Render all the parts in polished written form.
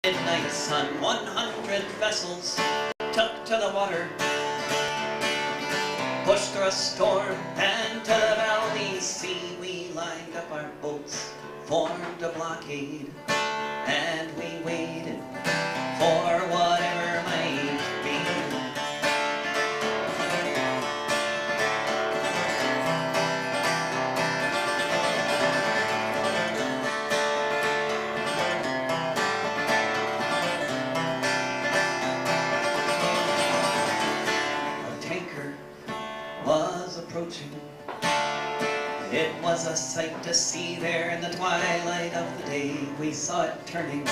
midnight sun, 100 vessels took to the water, pushed through a storm and to the Valdez Sea. We lined up our boats, formed a blockade, and we waited for whatever might be. A tanker was approaching. It was a sight to see there in the twilight of the day. We saw it turning.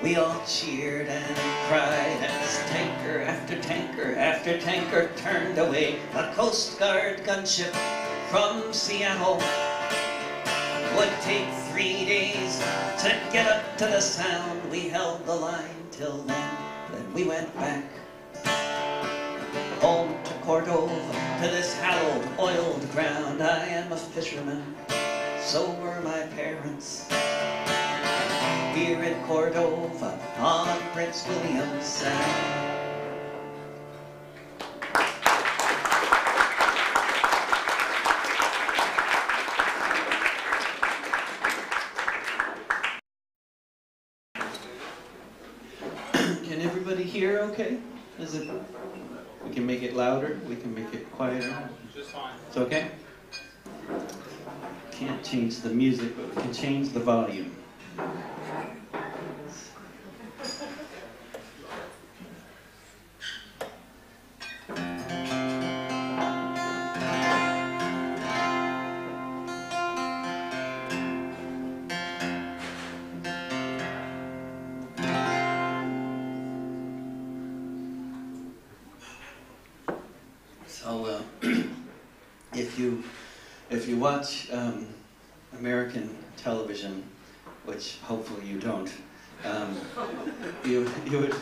We all cheered and cried as tanker after tanker after tanker turned away. A Coast Guard gunship from Seattle would take 3 days to get up to the Sound. We held the line till then we went back home to Cordova, to this hallowed, oiled ground. I am a fisherman, so were my parents, here in Cordova on Prince William Sound. Can everybody hear okay? Is it? We can make it louder, we can make it quieter. Just fine. It's okay? Can't change the music, but we can change the volume. So, if you watch American television, which hopefully you don't, you would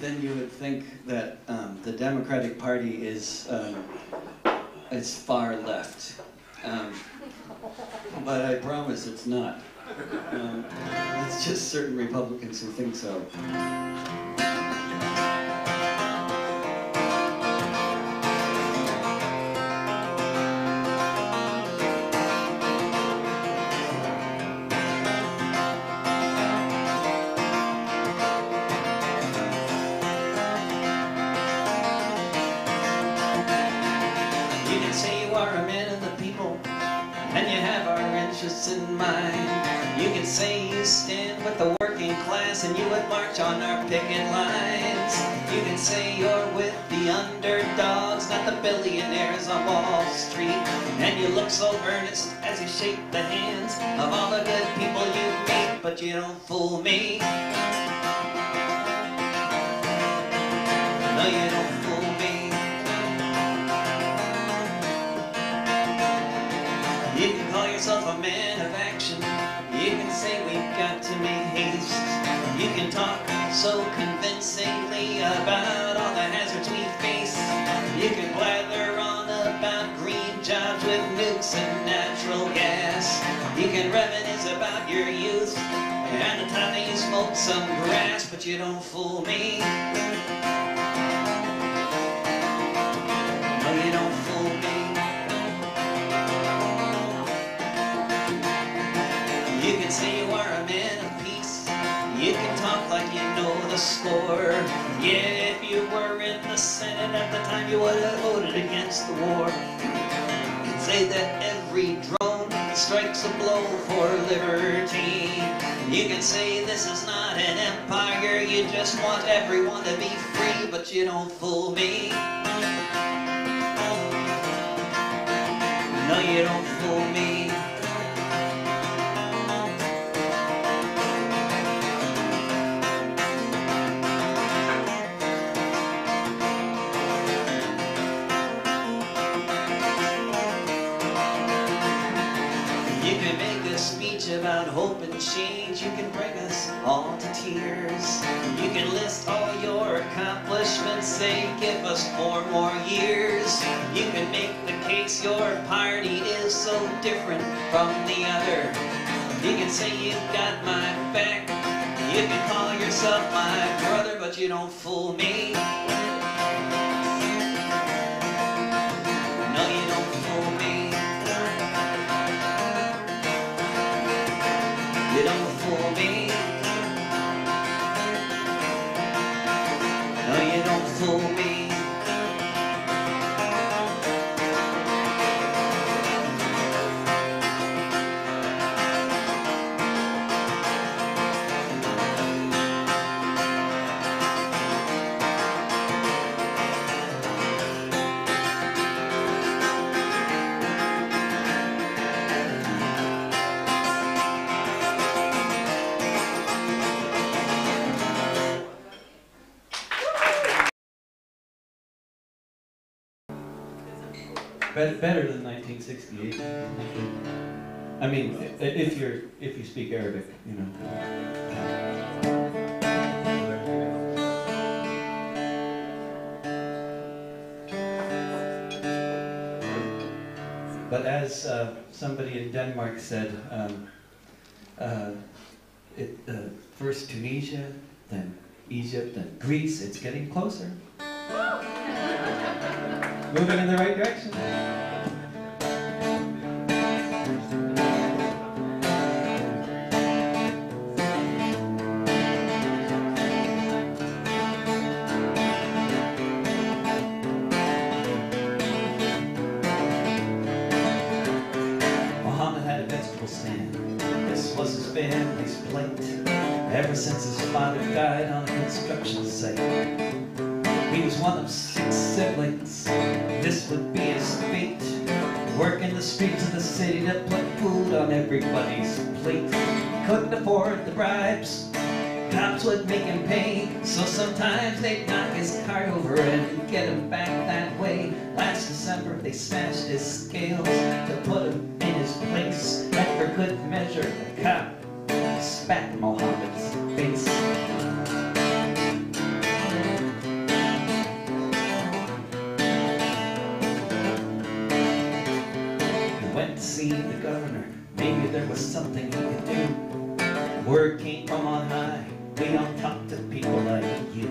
then you would think that the Democratic Party is far left, but I promise it's not. It's just certain Republicans who think so. In mind, you can say you stand with the working class and you would march on our picket lines. You can say you're with the underdogs, not the billionaires on Wall Street. And you look so earnest as you shake the hands of all the good people you meet, but you don't fool me. No, you don't fool me. You can call yourself a man of action. You can say we've got to make haste. You can talk so convincingly about all the hazards we face. You can blather on about green jobs with nukes and natural gas. You can reminisce about your youth and the time that you smoked some grass, but you don't fool me. No, you don't fool me. You can say you are a man of peace. You can talk like you know the score. Yeah, if you were in the Senate at the time, you would have voted against the war. You can say that every drone strikes a blow for liberty. You can say this is not an empire, you just want everyone to be free, but you don't fool me. No, you don't fool me. About hope and change, you can bring us all to tears. You can list all your accomplishments, say give us 4 more years. You can make the case your party is so different from the other. You can say you've got my back, You can call yourself my brother, but you don't fool me. No, you don't fool me. You don't fool me. No, you don't fool me. Better than 1968. I mean, if you speak Arabic, you know. But as somebody in Denmark said, first Tunisia, then Egypt, then Greece. It's getting closer. Moving in the right direction. Muhammad had a vegetable stand. This was his family's plate. Ever since his father died on a construction site. He was one of 6 siblings. This would be his fate. Work in the streets of the city to put food on everybody's plate. Couldn't afford the bribes. Cops would make him pay. So sometimes they'd knock his cart over and get him back that way. Last December they smashed his scales to put him in his place. And for good measure, the cop spat in Muhammad's face. See the governor, maybe there was something he could do. Word came from on high, we don't talk to people like you.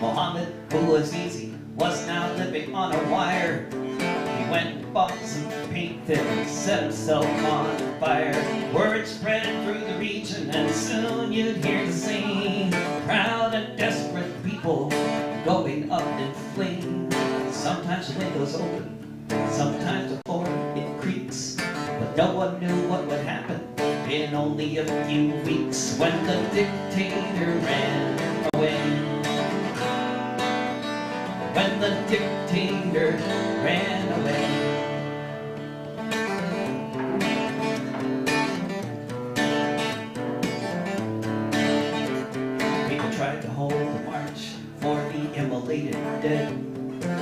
Muhammad, who was easy, was now living on a wire. He went and bought some paint and set himself on fire. Word spread through the region and soon you'd hear the scene. Proud and desperate people going up in flames. Sometimes the windows open, sometimes the floor it creaks. But no one knew what would happen in only a few weeks when the dictator ran away. When the dictator ran away. People tried to hold the march for the immolated dead.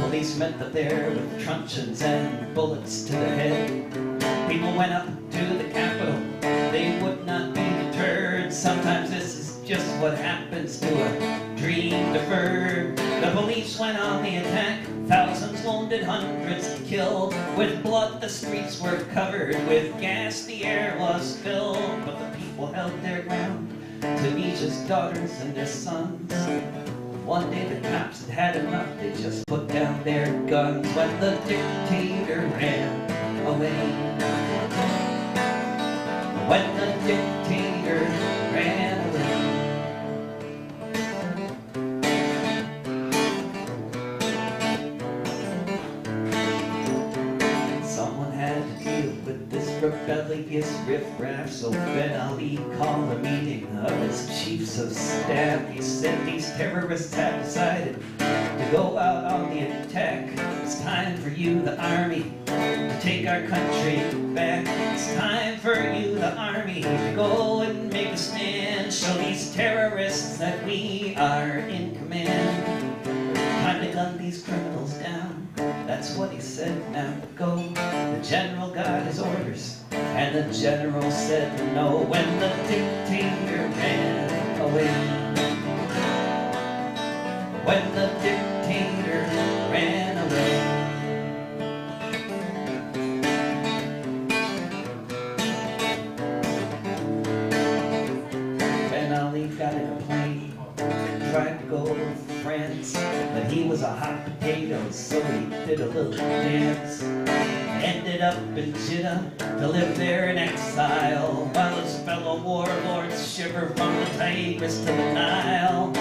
Police met them there with truncheons and bullets to the head. People went up to the Capitol, they would not be deterred. Sometimes this is just what happens to a dream deferred. The police went on the attack, thousands wounded, hundreds killed. With blood the streets were covered, with gas the air was filled. But the people held their ground, Tunisia's daughters and their sons. One day the cops had had enough, they just put down their guns when the dictator ran away. When the dictator ran away. Someone had to deal with this rebellious riffraff, so Ben Ali called a meeting of his chiefs of staff. He said these terrorists have decided to go out on the attack. It's time for you, the army, to take our country back. It's time for you, the army, to go and make a stand. Show these terrorists that we are in command. Time to gun these criminals down. That's what he said, now go. The general got his orders, and the general said no. When the dictator ran away. When the dictator ran away. Ben Ali he got in a plane, tried to go to France, but he was a hot potato, so he did a little dance. Ended up in Jeddah to live there in exile, while his fellow warlords shiver from the Tigris to the Nile.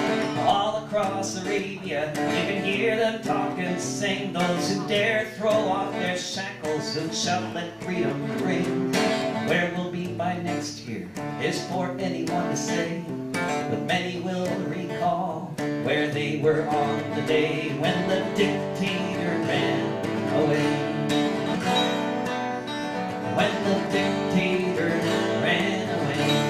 All across Arabia, you can hear them talk and sing. Those who dare throw off their shackles and shout, let freedom ring. Where we'll be by next year is for anyone to say, but many will recall where they were on the day when the dictator ran away. When the dictator ran away.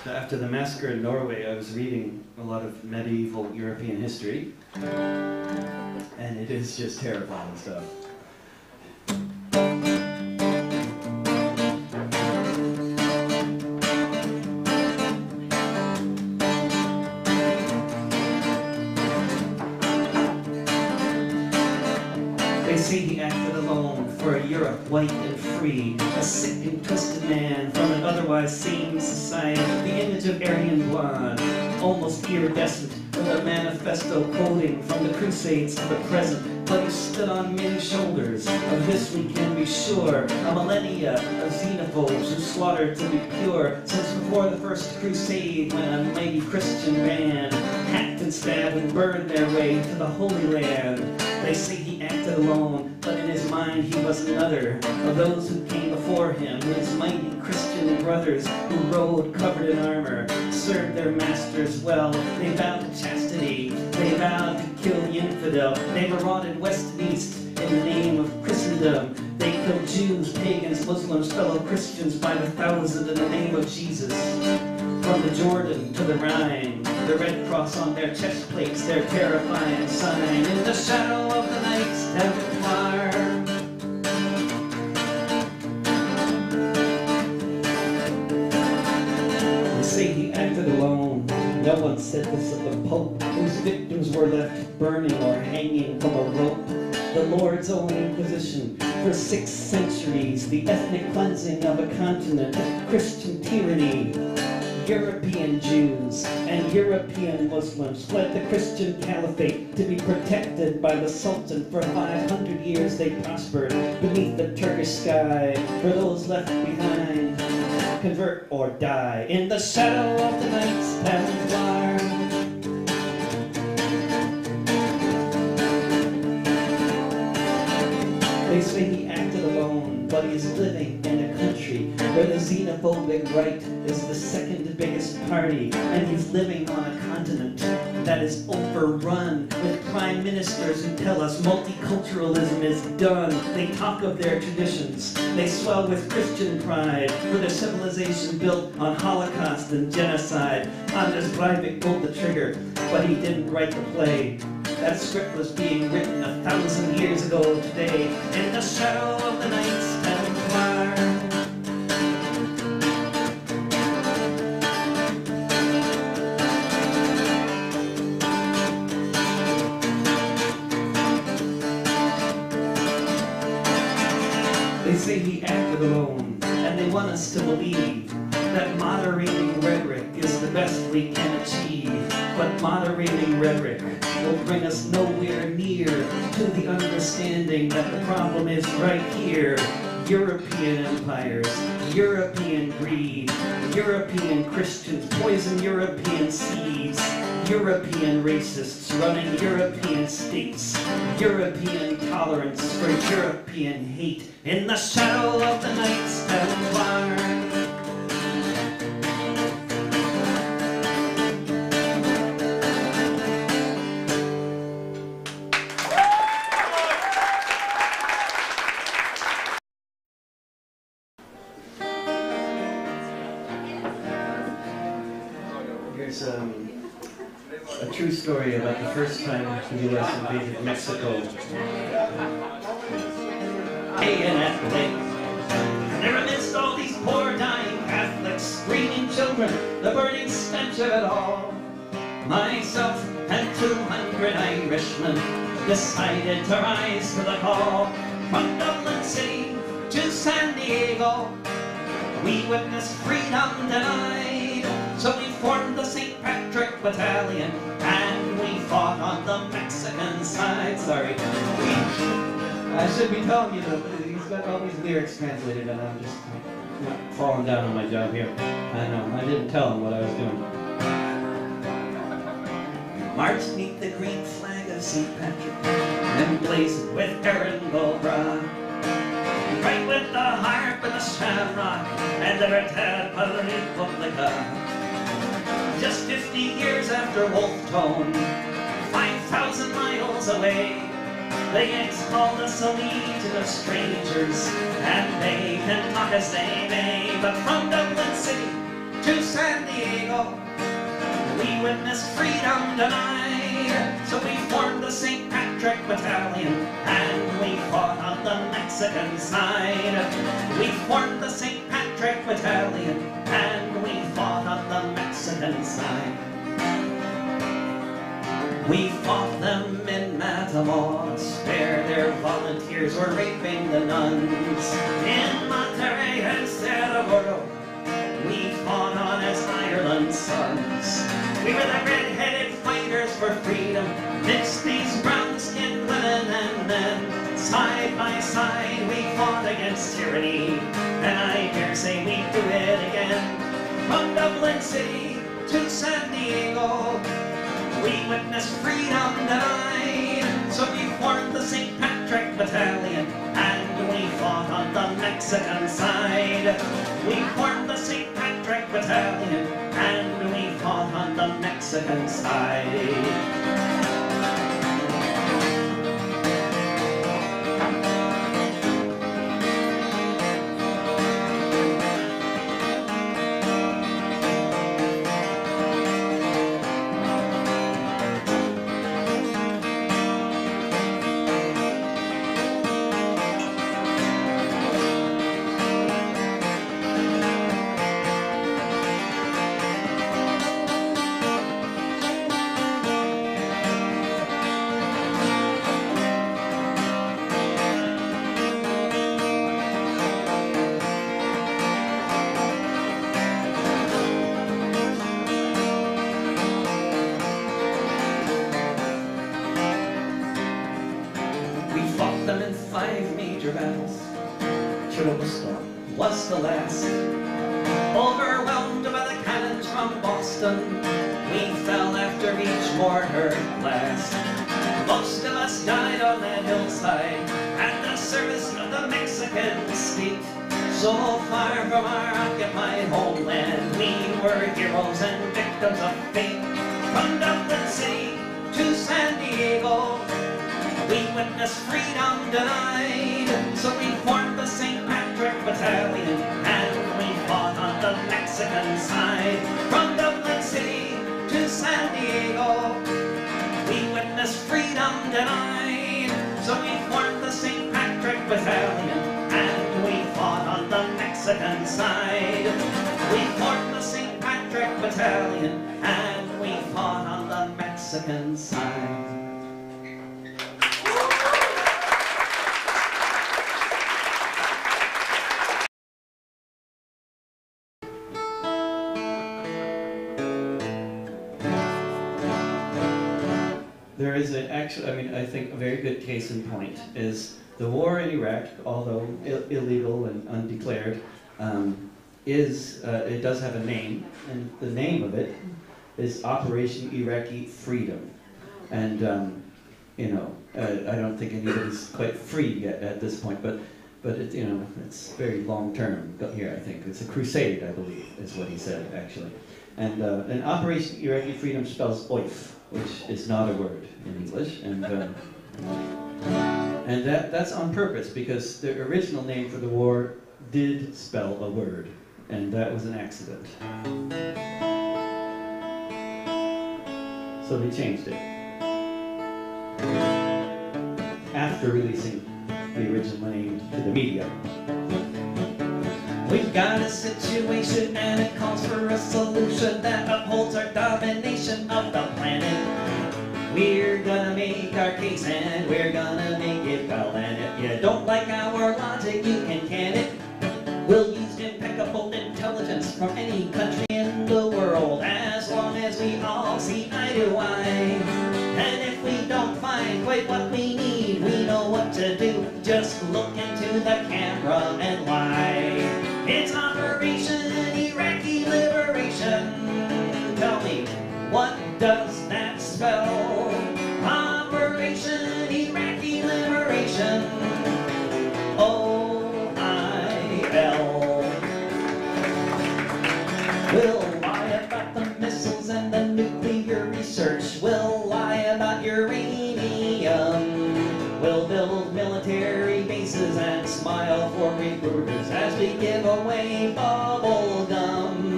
So after the massacre in Norway, I was reading a lot of medieval European history, and it is just terrifying stuff. They say he acted alone for a Europe white and free, a sick and twisted man from an otherwise sane society, the image of Aryan blonde, almost iridescent, with a manifesto quoting from the Crusades to the present, but he stood on many shoulders, of this we can be sure, a millennia of xenophobes who slaughtered to be pure, since before the first crusade when a mighty Christian band hacked and stabbed and burned their way to the Holy Land. They say he acted alone, but in his mind he was another of those who came before him, his mighty Christian brothers who rode covered in armor, served their masters well. They vowed to chastity, they vowed to kill the infidel. They marauded west and east in the name of Christendom. They killed Jews, pagans, Muslims, fellow Christians by the thousand in the name of Jesus. From the Jordan to the Rhine, the red cross on their chest plates, their terrifying sign. In the shadow of the Knights Templar, they say he acted alone. No one said this of the Pope, whose victims were left burning or hanging from a rope. The Lord's own Inquisition for 6 centuries, the ethnic cleansing of a continent, Christian tyranny. European Jews and European Muslims fled the Christian Caliphate to be protected by the Sultan. For 500 years they prospered beneath the Turkish sky. For those left behind, convert or die in the shadow of the Knights Templar. They say he acted alone, but he's living in a country where the xenophobic right is the second biggest party, and he's living on a continent that is overrun with prime ministers who tell us multiculturalism is done. They talk of their traditions, they swell with Christian pride, for their civilization built on Holocaust and genocide. Anders Breivik pulled the trigger, but he didn't write the play. That script was being written 1,000 years ago today, in the shadow of the Knights Templar. They say he acted alone, and they want us to believe that moderating rhetoric is the best we can achieve. But moderating rhetoric will bring us nowhere near to the understanding that the problem is right here. European empires, European greed, European Christians poison European seeds, European racists running European states, European tolerance for European hate, in the shadow of the Knights Templar. story about the first time the U.S. invaded Mexico. And there amidst all these poor dying Catholics, screaming children, the burning stench of it all, myself and 200 Irishmen decided to rise to the call. From Dublin City to San Diego, we witnessed freedom denied. So we formed the St. Patrick Battalion, and we fought on the Mexican side. Sorry. I should be telling you though, he's got all these lyrics translated and I'm just falling down on my job here. I know, I didn't tell him what I was doing. Marched beneath the green flag of St. Patrick, emblazoned with Erin Goldbra, right with the harp and the shamrock, and the Libertad Republica. Just 50 years after Wolfe Tone, 5,000 miles away, the Yanks called us a legion of strangers, and they can talk as they may. But from Dublin City to San Diego, we witnessed freedom denied. So we formed the St. Patrick Battalion, and we fought on the Mexican side. We formed the St. Patrick Battalion, and we fought on the Mexican side. We fought them in Matamoros, where their volunteers were raping the nuns. In Monterrey and Cerro, we fought on as Ireland's sons. We were the red-headed fighters for freedom, mixed these brown-skinned women and men. Side by side we fought against tyranny, and I dare say we'd do it again. From Dublin City to San Diego, we witnessed freedom denied. So we formed the St. Patrick Battalion, and we fought on the Mexican side. We formed the St. Patrick Battalion, and we fought on the Mexican side. Was the last. Overwhelmed by the cannons from Boston, we fell after each mortar blast. Most of us died on that hillside at the service of the Mexican state. So far from our occupied homeland, we were heroes and victims of fate. From Dublin City to San Diego, we witnessed freedom denied. So we formed the St. Patrick Battalion, and we fought on the Mexican side. From Dublin City to San Diego, we witnessed freedom denied. So we formed the St. Patrick Battalion, and we fought on the Mexican side. We formed the St. Patrick Battalion, and we fought on the Mexican side. There is I think a very good case in point is the war in Iraq, although illegal and undeclared, it does have a name, and the name of it is Operation Iraqi Freedom. And I don't think anybody's quite free yet at this point, but it's very long term here. I think it's a crusade, I believe, is what he said actually. And Operation Iraqi Freedom spells OIF, which is not a word in English, and that's on purpose because the original name for the war did spell a word, and that was an accident. So So they changed it after releasing the original name to the media. We've got a situation and it calls for a solution that upholds our domination of the planet. We're gonna make our case and we're gonna make it well. And if you don't like our logic, you can it. We'll use impeccable intelligence from any country in the world, as long as we all see eye to eye. And if we don't find quite what we need, we know what to do. Just look into the camera and lie. It's Operation Iraqi Liberation. Tell me, what does that spell? Operation Iraqi Liberation. O-I-L. We'll lie about the missiles and the nuclear research. We'll lie about uranium. We'll build military bases and smile for recruiters as we give away bubble gum.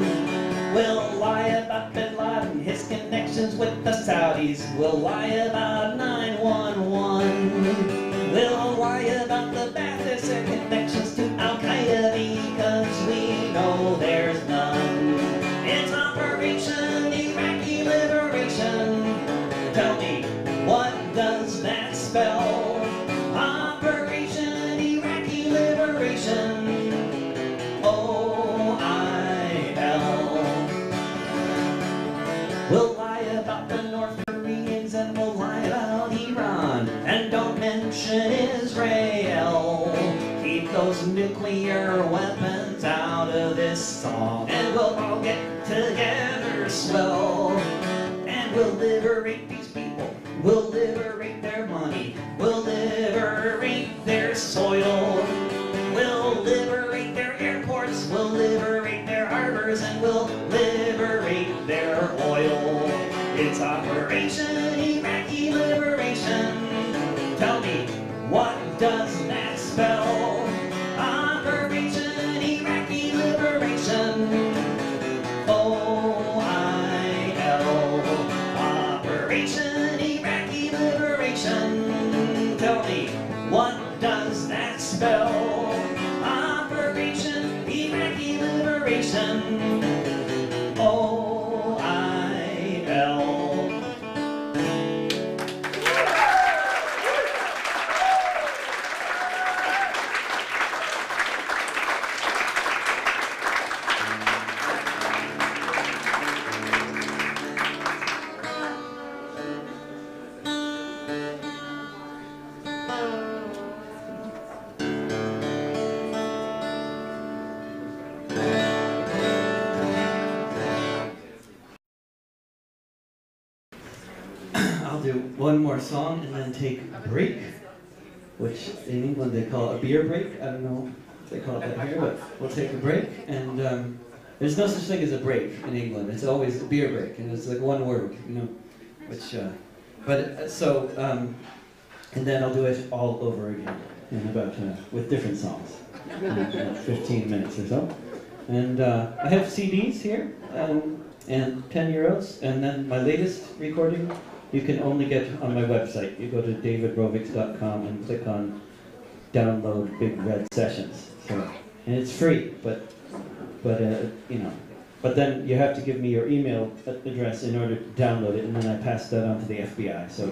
We'll lie about Bin Laden, his connections with the Saudis. We'll lie about 911. We'll lie about the Ba'athist and connections to Al-Qaeda because we know there's none. It's Operation Iraqi Liberation. Tell me, what does that spell? Operation Iraqi Liberation. O-I-L. We'll lie about the North Koreans and we'll lie about Iran. And don't mention Israel. Keep those nuclear weapons out of this song. And we'll all get together swell. And we'll liberate these people. We'll liberate their money. We'll liberate their soil. We'll liberate their airports. We'll liberate their harbors. And we'll liberate their oil. It's Operation Iraqi Liberation. Tell me, what does that spell? Operation Iraqi Liberation. O-I-L. Operation Iraqi Liberation. Tell me, what does that spell? Operation Iraqi Liberation. O-I-L. I'll do one more song and then take a break, which in England they call a beer break. I don't know if they call it that here, but we'll take a break. And there's no such thing as a break in England. It's always a beer break, and it's like one word, you know. Which, and then I'll do it all over again in about with different songs, 15 minutes or so. And I have CDs here and €10, and then my latest recording you can only get on my website. You go to davidrovics.com and click on download Big Red Sessions. So, and it's free, but you know. But then you have to give me your email address in order to download it, and then I pass that on to the FBI. So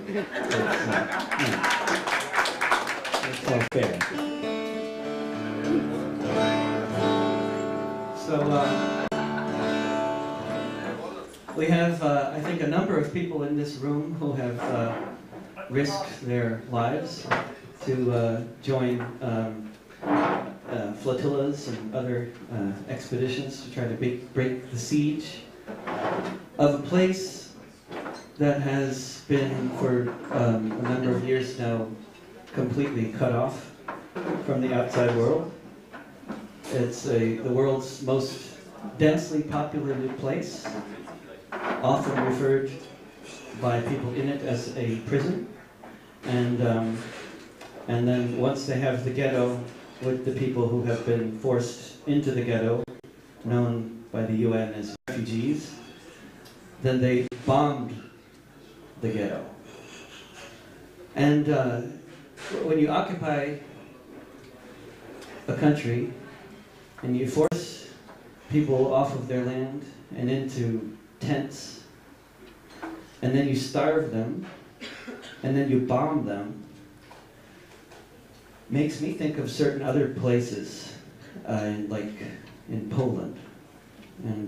it's all fair. So we have, I think, a number of people in this room who have risked their lives to join flotillas and other expeditions to try to break the siege of a place that has been for a number of years now completely cut off from the outside world. It's the world's most densely populated place, often referred by people in it as a prison. And then once they have the ghetto with the people who have been forced into the ghetto, known by the UN as refugees, then they bombed the ghetto. And when you occupy a country and you force people off of their land and into tents, and then you starve them, and then you bomb them, makes me think of certain other places, like in Poland. And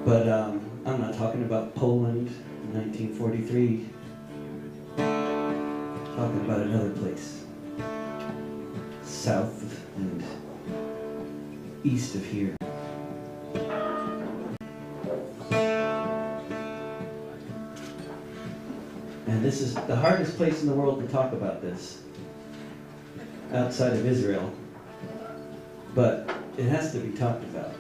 but I'm not talking about Poland in 1943. I'm talking about another place, south and east of here. And this is the hardest place in the world to talk about this, outside of Israel, but it has to be talked about.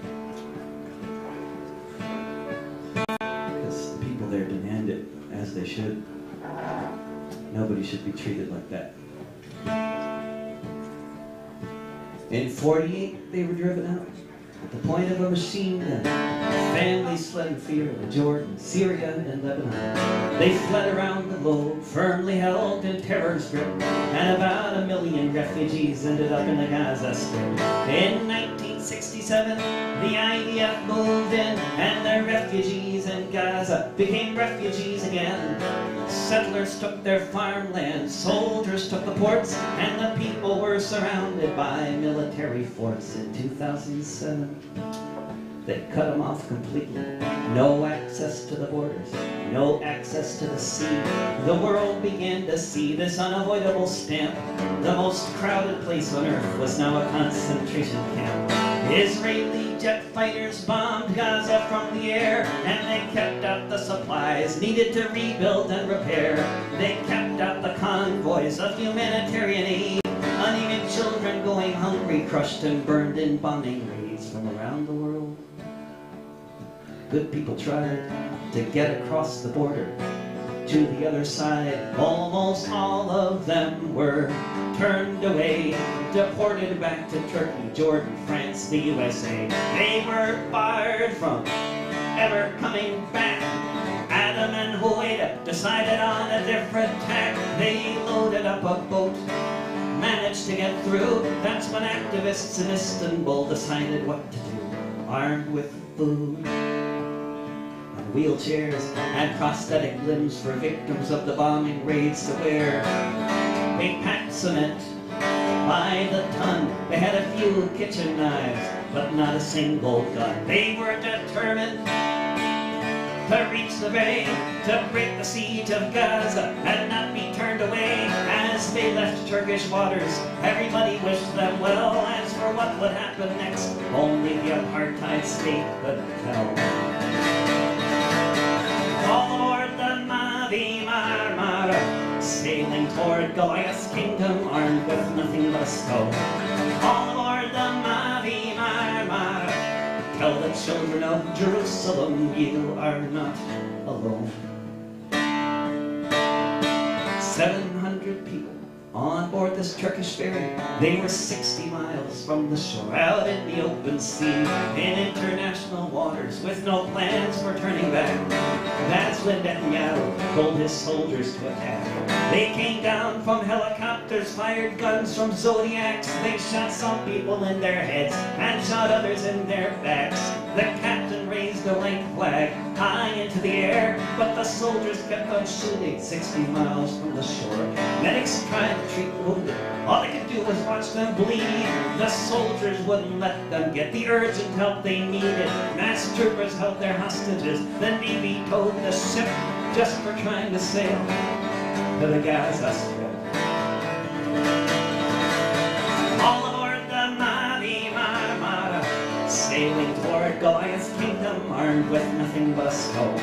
Because the people there demand it, as they should. Nobody should be treated like that. In 48, they were driven out at the point of a machine gun. Families fled in fear to Jordan, Syria, and Lebanon. They fled around the globe, firmly held in terror strip, and about 1 million refugees ended up in the Gaza Strip. In 1967, the IDF moved in, and the refugees in Gaza became refugees again. Settlers took their farmland, soldiers took the ports, and the people were surrounded by military force. In 2007, they cut them off completely. No access to the borders, no access to the sea. The world began to see this unavoidable stamp. The most crowded place on earth was now a concentration camp. Israeli jet fighters bombed Gaza from the air, and they kept out the supplies needed to rebuild and repair. They kept out the convoys of humanitarian aid, uneven children going hungry, crushed and burned in bombing raids from around the world. Good people tried to get across the border to the other side. Almost all of them were turned away, deported back to Turkey, Jordan, France, the USA. They were barred from ever coming back. Adam and Hueda decided on a different tack. They loaded up a boat, managed to get through. That's when activists in Istanbul decided what to do. Armed with food, wheelchairs and prosthetic limbs for victims of the bombing raids to wear. They packed cement by the ton. They had a few kitchen knives, but not a single gun. They were determined to reach the bay, to break the siege of Gaza and not be turned away. As they left Turkish waters, everybody wished them well. As for what would happen next, only the apartheid state could tell. All aboard the Mavi Marmara, sailing toward Goliath's kingdom, armed with nothing but a stone. All aboard the Mavi Marmara, tell the children of Jerusalem, you are not alone. 700 people on board this Turkish ferry. They were 60 miles from the shore, out in the open sea, in international waters, with no plans for turning back. That's when Netanyahu told his soldiers to attack. They came down from helicopters, fired guns from Zodiacs. They shot some people in their heads and shot others in their backs. The captain raised a white flag high into the air, but the soldiers kept on shooting 60 miles from the shore. Medics tried to treat the wounded. All they could do was watch them bleed. The soldiers wouldn't let them get the urgent help they needed. Mass troopers held their hostages. The Navy towed the ship just for trying to sail to the Gaza Strip. All aboard the Mavi Marmara, sailing toward Goliath's kingdom, armed with nothing but a stone.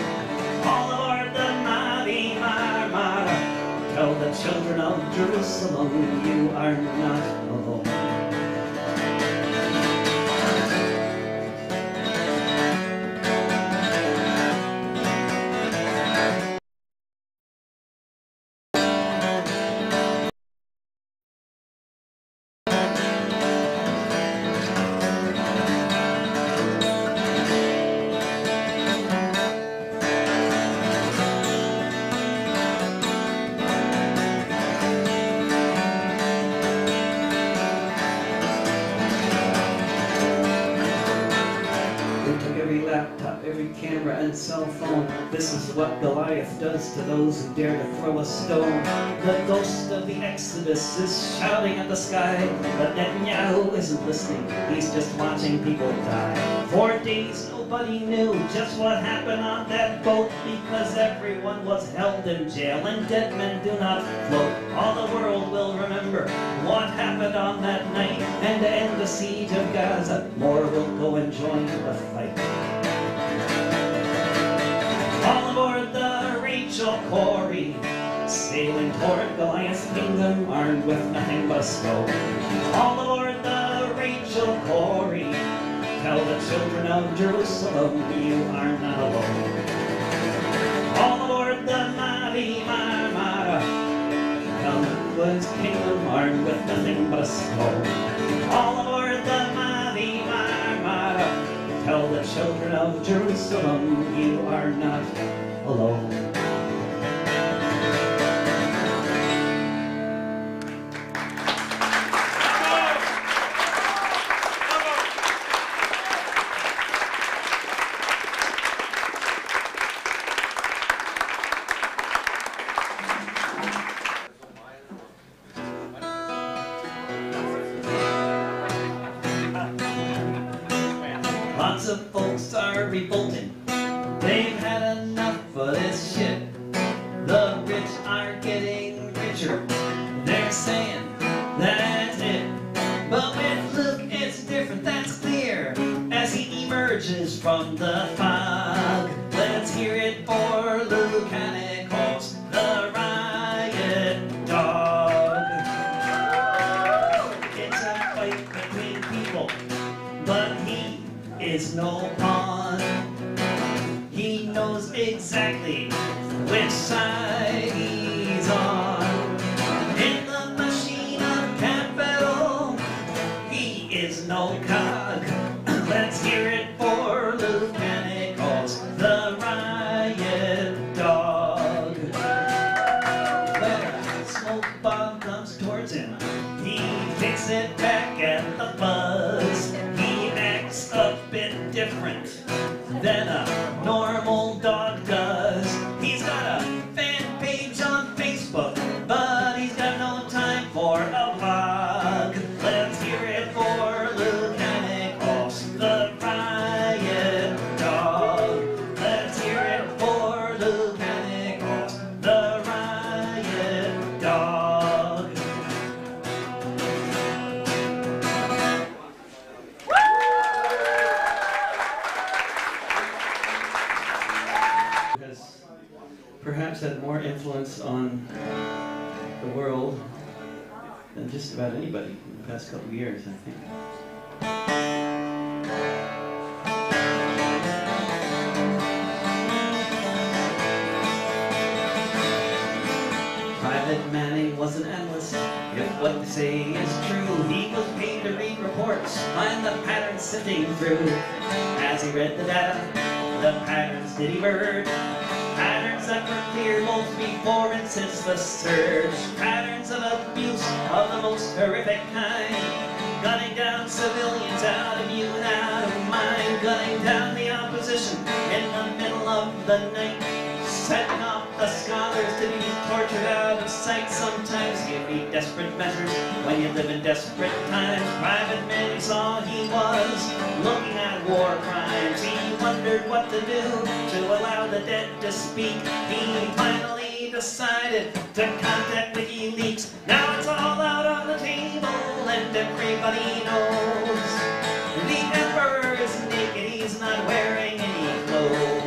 All aboard the Mavi Marmara, tell the children of Jerusalem, you are not alone. camera and cell phone. This is what Goliath does to those who dare to throw a stone. The ghost of the Exodus is shouting at the sky, but Netanyahu isn't listening, he's just watching people die. For days nobody knew just what happened on that boat, because everyone was held in jail and dead men do not float. All the world will remember what happened on that night, and to end the siege of Gaza, more will go and join the fight. All aboard the Rachel Corrie, sailing toward Goliath's kingdom, armed with nothing but a snow. All aboard the Rachel Corrie, tell the children of Jerusalem, you are not alone. All aboard the Mavi Marmara, tell God's kingdom, armed with nothing but a snow. All aboard the Mavi Marmara, tell the children of Jerusalem, you are not alone. Lots of folks are revolting. They've had enough of this shit. The rich are getting richer. They're saying that's it. But with Luke it's different, that's clear. As he emerges from the fog, let's hear it for Luke and calls the riot dog. It's a fight between people, but he is no pawn. He knows exactly which side he's on. In the machine of capital, he is no cog. Let's hear it for Luke and it calls the riot dog. When a smoke bomb comes towards him, he kicks it back at the buzz. A bit different than a normal dog does. He's got a fan page on Facebook, but he's got no time for a vlog. Let's hear it for Luke and it calls the riot dog. Let's hear it for Luke and it calls the riot dog. Perhaps had more influence on the world than just about anybody in the past couple of years, I think. Private Manning was an analyst. If what they say is true, he was paid to read reports, find the patterns sifting through. As he read the data, the patterns did emerge. Patterns that were clear both before and since the surge. Patterns of abuse of the most horrific kind. Gunning down civilians out of view and out of mind. Gunning down the opposition in the middle of the night. Setting off the scholars to be tortured out of sight. Sometimes you need desperate measures when you live in desperate times. Private Manning saw he was looking at war crimes. He wondered what to do to allow the dead to speak. He finally decided to contact WikiLeaks. Now it's all out on the table and everybody knows the emperor is naked, he's not wearing any clothes.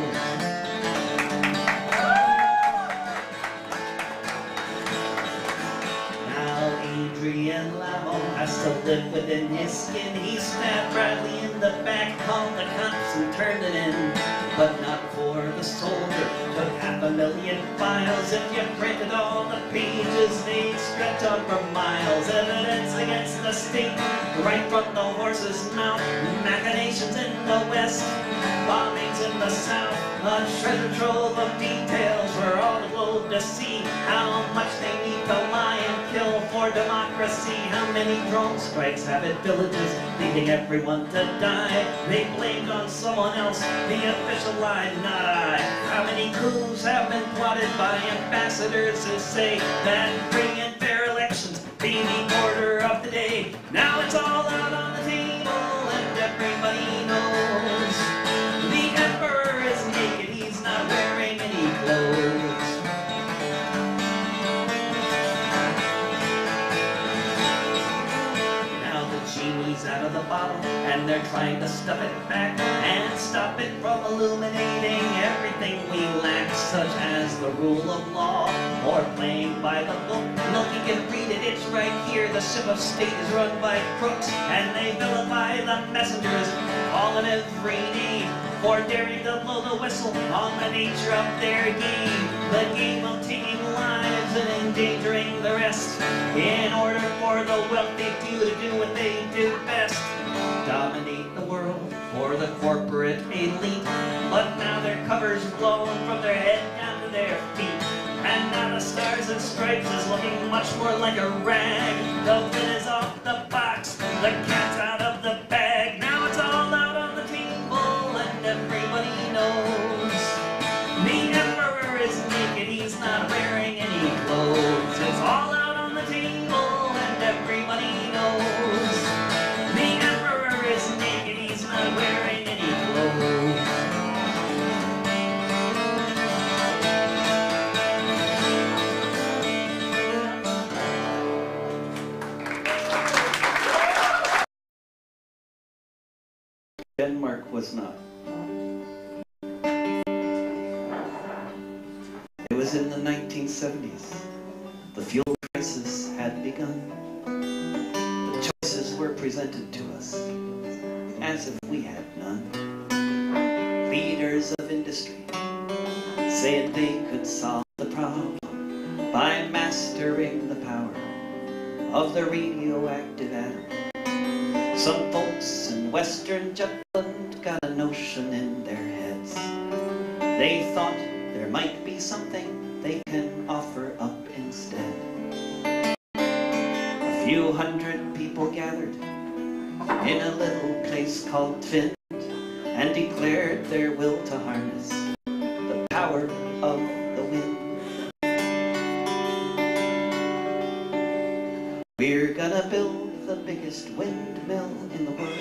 Adrian Lamo has to live within his skin. He stabbed Bradley in the back, called the cops and turned it in. But not for the soldier, took 500,000 files. If you printed all the pages, they'd stretch on for miles. Evidence against the state, right from the horse's mouth. Machinations in the west, bombings in the south. A treasure trove of details for all the globe to see. How much they need to lie and kill for democracy. How many drone strikes have hit villages, leaving everyone to die? They blamed on someone else, the official lie, not I. How many coups have been plotted by ambassadors who say that free and fair elections be the order of the day? Now it's all out on the table and everybody knows the emperor is naked, he's not wearing any clothes. Genie's out of the bottle and they're trying to stuff it back and stop it from illuminating everything we lack, such as the rule of law or playing by the book. Look, you can read it, it's right here. The ship of state is run by crooks and they vilify the messengers, calling every name for daring to blow the whistle on the nature of their game. The game of taking lives and endangering the rest in order for the wealthy few to do what they do best, dominate the world for the corporate elite. But now their cover's blown from their head down to their feet, and now the stars and stripes is looking much more like a rag. The lid is off the box, the cat's out of the bag. Now it's all out on the table and everybody knows the emperor is naked, he's not wearing any clothes. It's all out on the table and everybody knows the emperor is naked, he's not wearing any clothes. Denmark was not. It was in the 1970s. The fuel crisis had begun. The choices were presented to us as if we had none. Leaders of industry said they could solve the problem by mastering the power of the radioactive atom. Some folks in Western Jutland got a notion in their heads. They thought there might be something they can offer up instead. A few hundred people gathered in a little place called Finn and declared their will to harness the power of the wind. We're gonna build the biggest windmill in the world.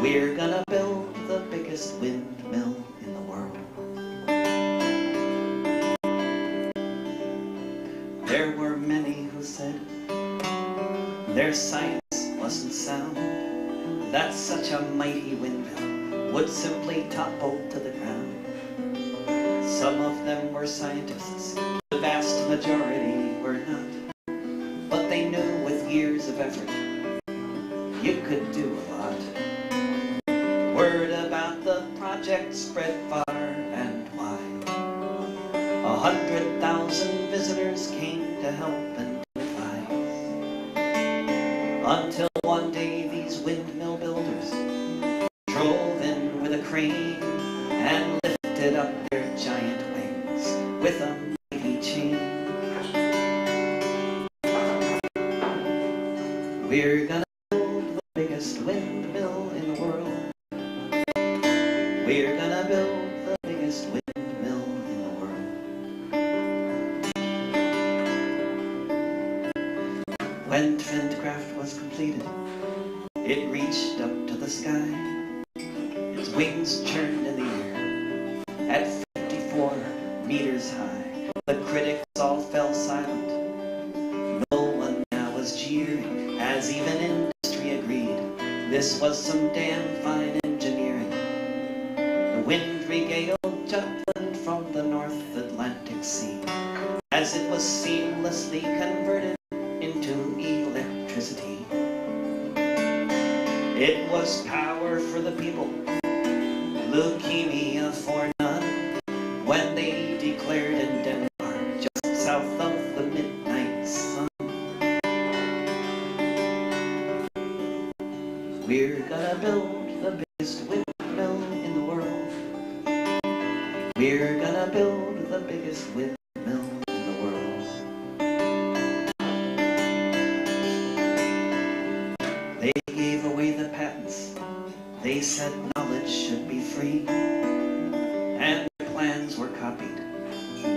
We're gonna build the biggest windmill in the world. There were many who said their science wasn't sound, that such a mighty windmill would simply topple to the ground. Some of them were scientists, the vast majority were not. But they knew with years of effort, you could do a lot. Word about the project spread far and wide. 100,000 visitors came to help and advise. Until one day these windmill builders drove in with a crane and lifted up their giant wings with a mighty chain. We're gonna build the biggest windmill in the world. We're gonna build the biggest windmill in the world. When Findcraft was completed, it reached up to the sky. Its wings churned in the air at 54 meters high. The critics all fell silent. No one now was jeering, as even industry agreed this was some damn fine engineering. The wind regaled Jutland from the North Atlantic Sea as it was seamlessly converted into electricity. It was power for the people, leukemia for none, when they declared in Denmark, just south of the midnight sun. We're gonna build the biggest windmill in the world. We're gonna build the biggest windmill in the world.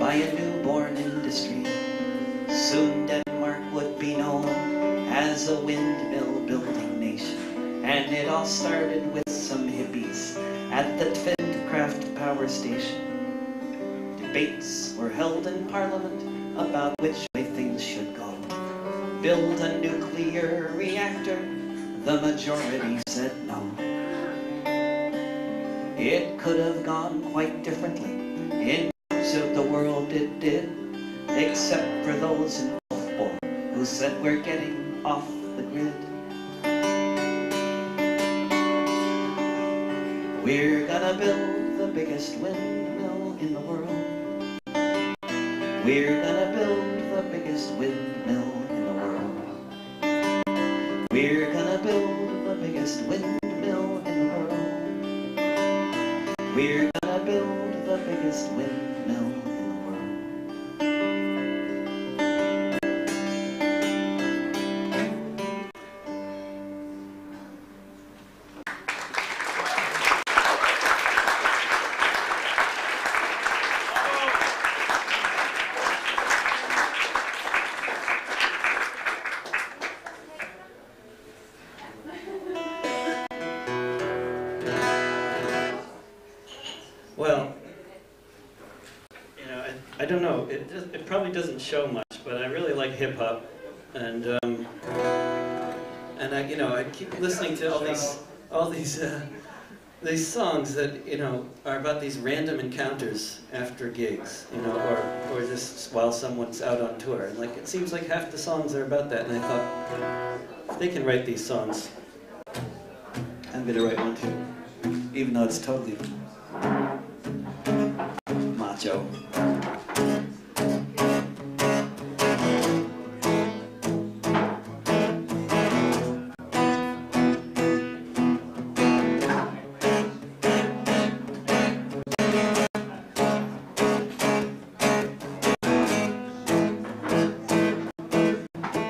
by a newborn industry. Soon Denmark would be known as a windmill building nation. And it all started with some hippies at the Vindkraft power station. Debates were held in Parliament about which way things should go. Build a nuclear reactor, the majority said no. It could have gone quite differently. In much of the world it did, except for those in Gulf War who said we're getting off the grid. We're gonna build the biggest windmill in the world. We're gonna build the biggest windmill in the world. We're gonna build the biggest windmill in the world. We're gonna build the biggest windmill in the world. Well, you know, I don't know. It probably doesn't show much, but I really like hip hop, and I keep listening to all these songs that are about these random encounters after gigs, or just while someone's out on tour. And like it seems like half the songs are about that. And I thought, if they can write these songs, I'm gonna write one too, even though it's totally macho.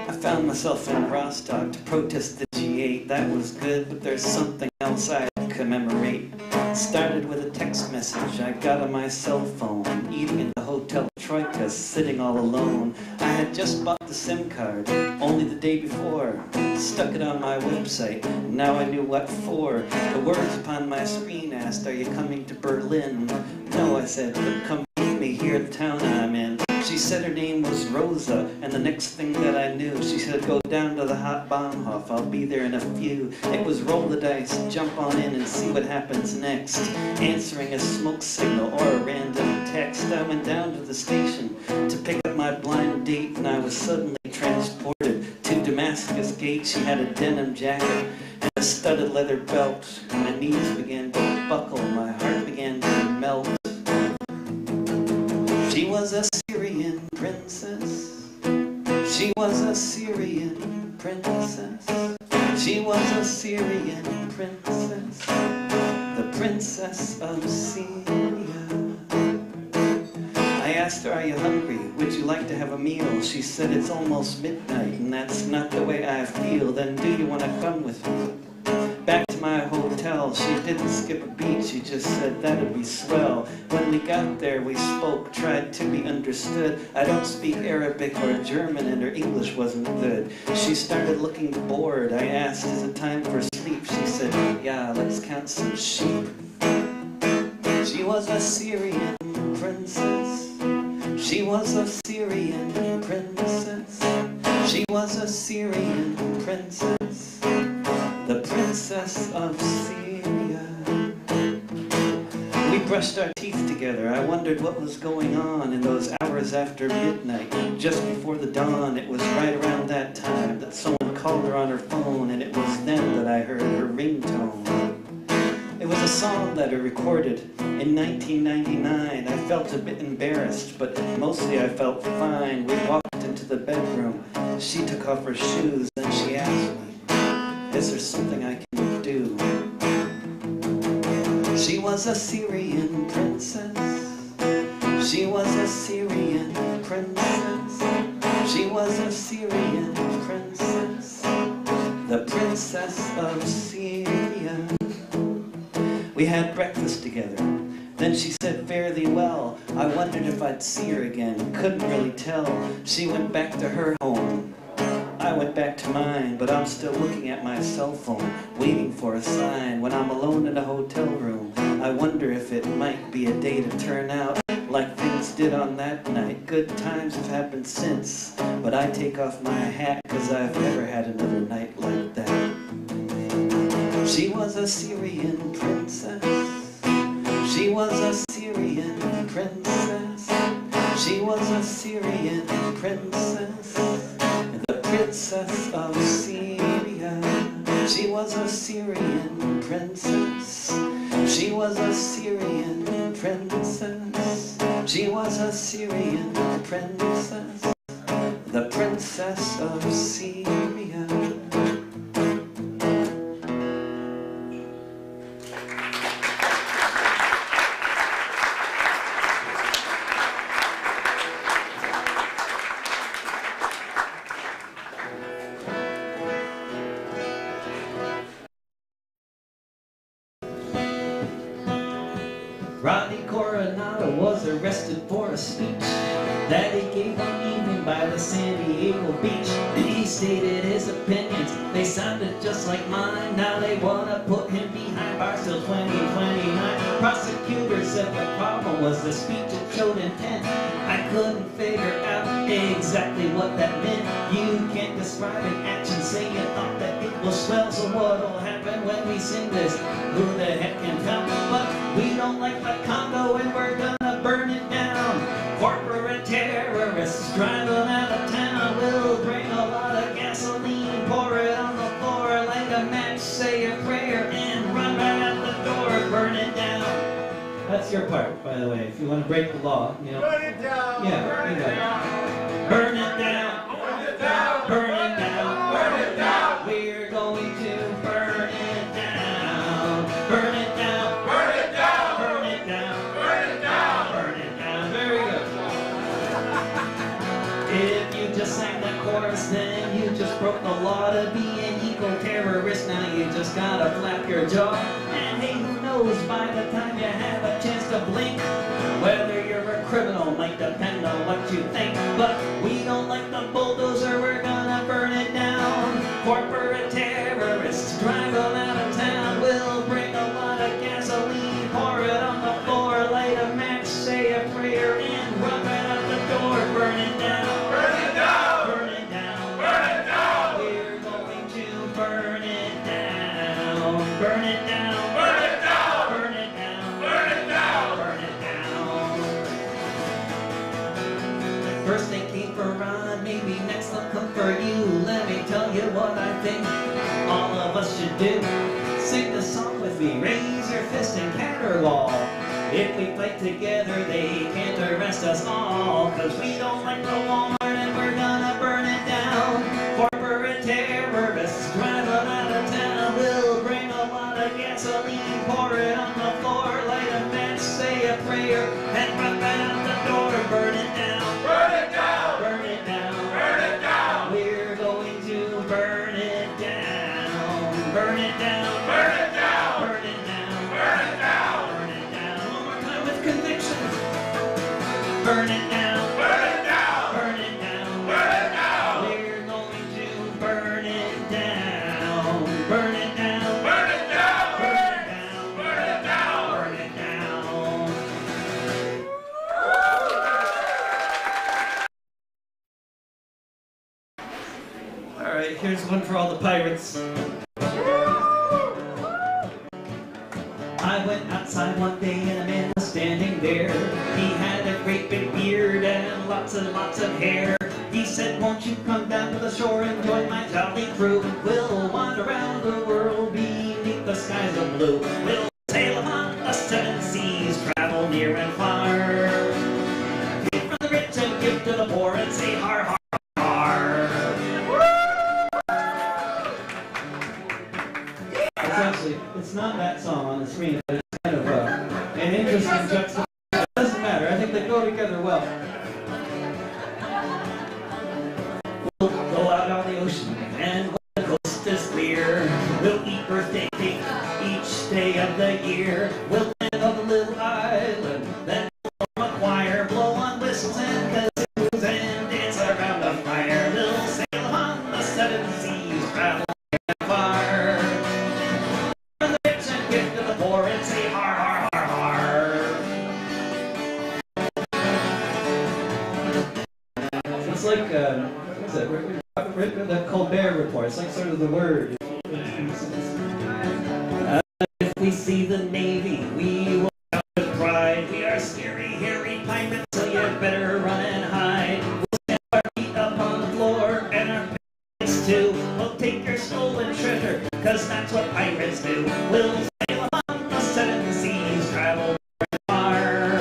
I found myself in Rostock to protest the G8. That was good, but there's something else I'd commemorate. Started with a text message I got on my cell phone, eating in the Hotel Troika, sitting all alone. I had just bought the SIM card, only the day before, stuck it on my website, now I knew what for. The words upon my screen asked, are you coming to Berlin? No, I said, but come meet me here in the town I'm in. She said her name was Rosa, and the next thing that I knew, she said, go down to the Hot Bahnhof, I'll be there in a few. It was roll the dice, jump on in and see what happens next. Answering a smoke signal or a random text. I went down to the station to pick up my blind date, and I was suddenly transported to Damascus Gate. She had a denim jacket and a studded leather belt. My knees began to buckle, my heart began to melt. She was a Syrian princess. She was a Syrian princess. She was a Syrian princess. The princess of Syria. I asked her, are you hungry? Would you like to have a meal? She said, it's almost midnight and that's not the way I feel. Then do you want to come with me? Back to my hotel, she didn't skip a beat, she just said that'd be swell. When we got there we spoke, tried to be understood. I don't speak Arabic or German and her English wasn't good. She started looking bored, I asked, is it time for sleep? She said, yeah, let's count some sheep. She was a Syrian princess. She was a Syrian princess. She was a Syrian princess. The princess of Syria. We brushed our teeth together. I wondered what was going on in those hours after midnight, just before the dawn. It was right around that time that someone called her on her phone, and it was then that I heard her ringtone. It was a song that I recorded in 1999. I felt a bit embarrassed, but mostly I felt fine. We walked into the bedroom. She took off her shoes, and she asked me, is there something I can do? She was a Syrian princess. She was a Syrian princess. She was a Syrian princess. The princess of Syria. We had breakfast together. Then she said, fare thee well. I wondered if I'd see her again, couldn't really tell. She went back to her home, I went back to mine, but I'm still looking at my cell phone, waiting for a sign. When I'm alone in a hotel room, I wonder if it might be a day to turn out like things did on that night. Good times have happened since, but I take off my hat, 'cause I've never had another night like that. She was a Syrian princess. She was a Syrian princess. She was a Syrian princess. The princess of Syria. She was a Syrian princess. She was a Syrian princess. She was a Syrian princess. The princess of Syria. Arrested for a speech that he gave one evening by the San Diego beach. He stated his opinions, they sounded just like mine. Now they want to put him behind bars till 2029. Prosecutor said the problem was the speech, it showed intent. I couldn't figure out exactly what that meant. You can't describe an action, say you thought that it was swell. So what'll happen when we sing this? Who the heck can tell? But we don't like the Congo and we're gonna burn it down. Corporate terrorists driving out of town will bring a lot of gasoline, pour it on the floor, light a match, say a prayer, and run right out the door, burn it down. That's your part, by the way. If you want to break the law, you know. Burn it down. Yeah, burn it down. Burn it down. Burn it down. Burn it down. Burn it down. We're going to burn it down. Burn it down. Burn it down. Burn it down. Burn it down. Burn it down. Very good. If you just sang that chorus, then you just broke the law. To be an eco-terrorist, now you just gotta flap your jaw. And hey, who knows, by the time you have a chance to blink, whether you're a criminal might depend on what you think. But we don't like the bulldozer, we're gonna burn it down. Corporate terrorists driving out of town will bring a lot of gasoline, pour it on the floor, light a match, say a prayer, and run right out the door. Burn it down. Burn it down. Burn it down. Burn it down. We're going to burn it down. Burn it down. Burn it down. Burn it down. Burn it down. Burn it down. First they came for Ron, maybe next they'll come for you. Let me tell you what I think all of us should do. Sing the song with me, raise your fist and caterwaul. If we fight together, they can't arrest us all. 'Cause we don't like the Walmart and we're gonna burn it down. Corporate terrorists driving out of town will bring a lot of gasoline, pour it on the floor, light a match, say a prayer, and run right out the door. Burn it down. Burn it down. Burn it down. Burn it down. We're going to burn it down. Burn it down. Burn it down. Burn it down. Burn it down. Burn it down. One more time with conviction. Burn it down. Burn it down. Burn it down. Burn it down. We're going to burn it down. Burn it down. Burn it down. Burn it down. Burn it down. Burn it down. All right, here's one for all the pirates. I went outside one day and a man was standing there. He had a great big beard and lots of hair. He said, won't you come down to the shore and join my jolly crew? We'll wander around the world beneath the skies of blue. We'll sail upon the seven seas, travel near and far. Give for the rich and give to the poor and say har har har. It's not that song on the screen, but it's kind of an interesting juxtaposition. It doesn't matter, I think they go together well. We'll go out on the ocean, and when the coast is clear, we'll eat birthday cake each day of the year. We'll land on the little island like what's that? The Colbert Report. It's like sort of the Word. If we see the Navy, we will shout with pride. We are scary, hairy pirates, so you better run and hide. We'll stamp our feet up on the floor and our pants too. We'll take your stolen treasure, 'cause that's what pirates do. We'll sail upon the seven seas, travel far.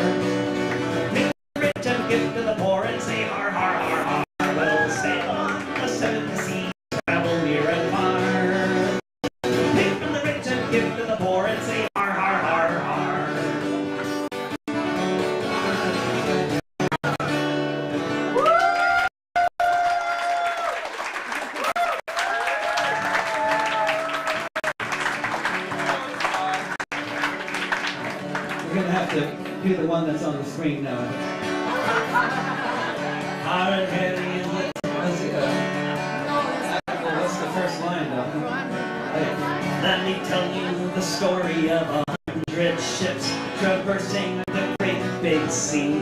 Make the rich and give to the poor and say har har har har. We'll sail on the seven seas, travel near and far. Take from the rich and give to the poor and say har har har har. We're gonna have to do the one that's on the screen now. Hard heavy and lit. What's the first line though? Let me tell you the story of 100 ships traversing the great big sea,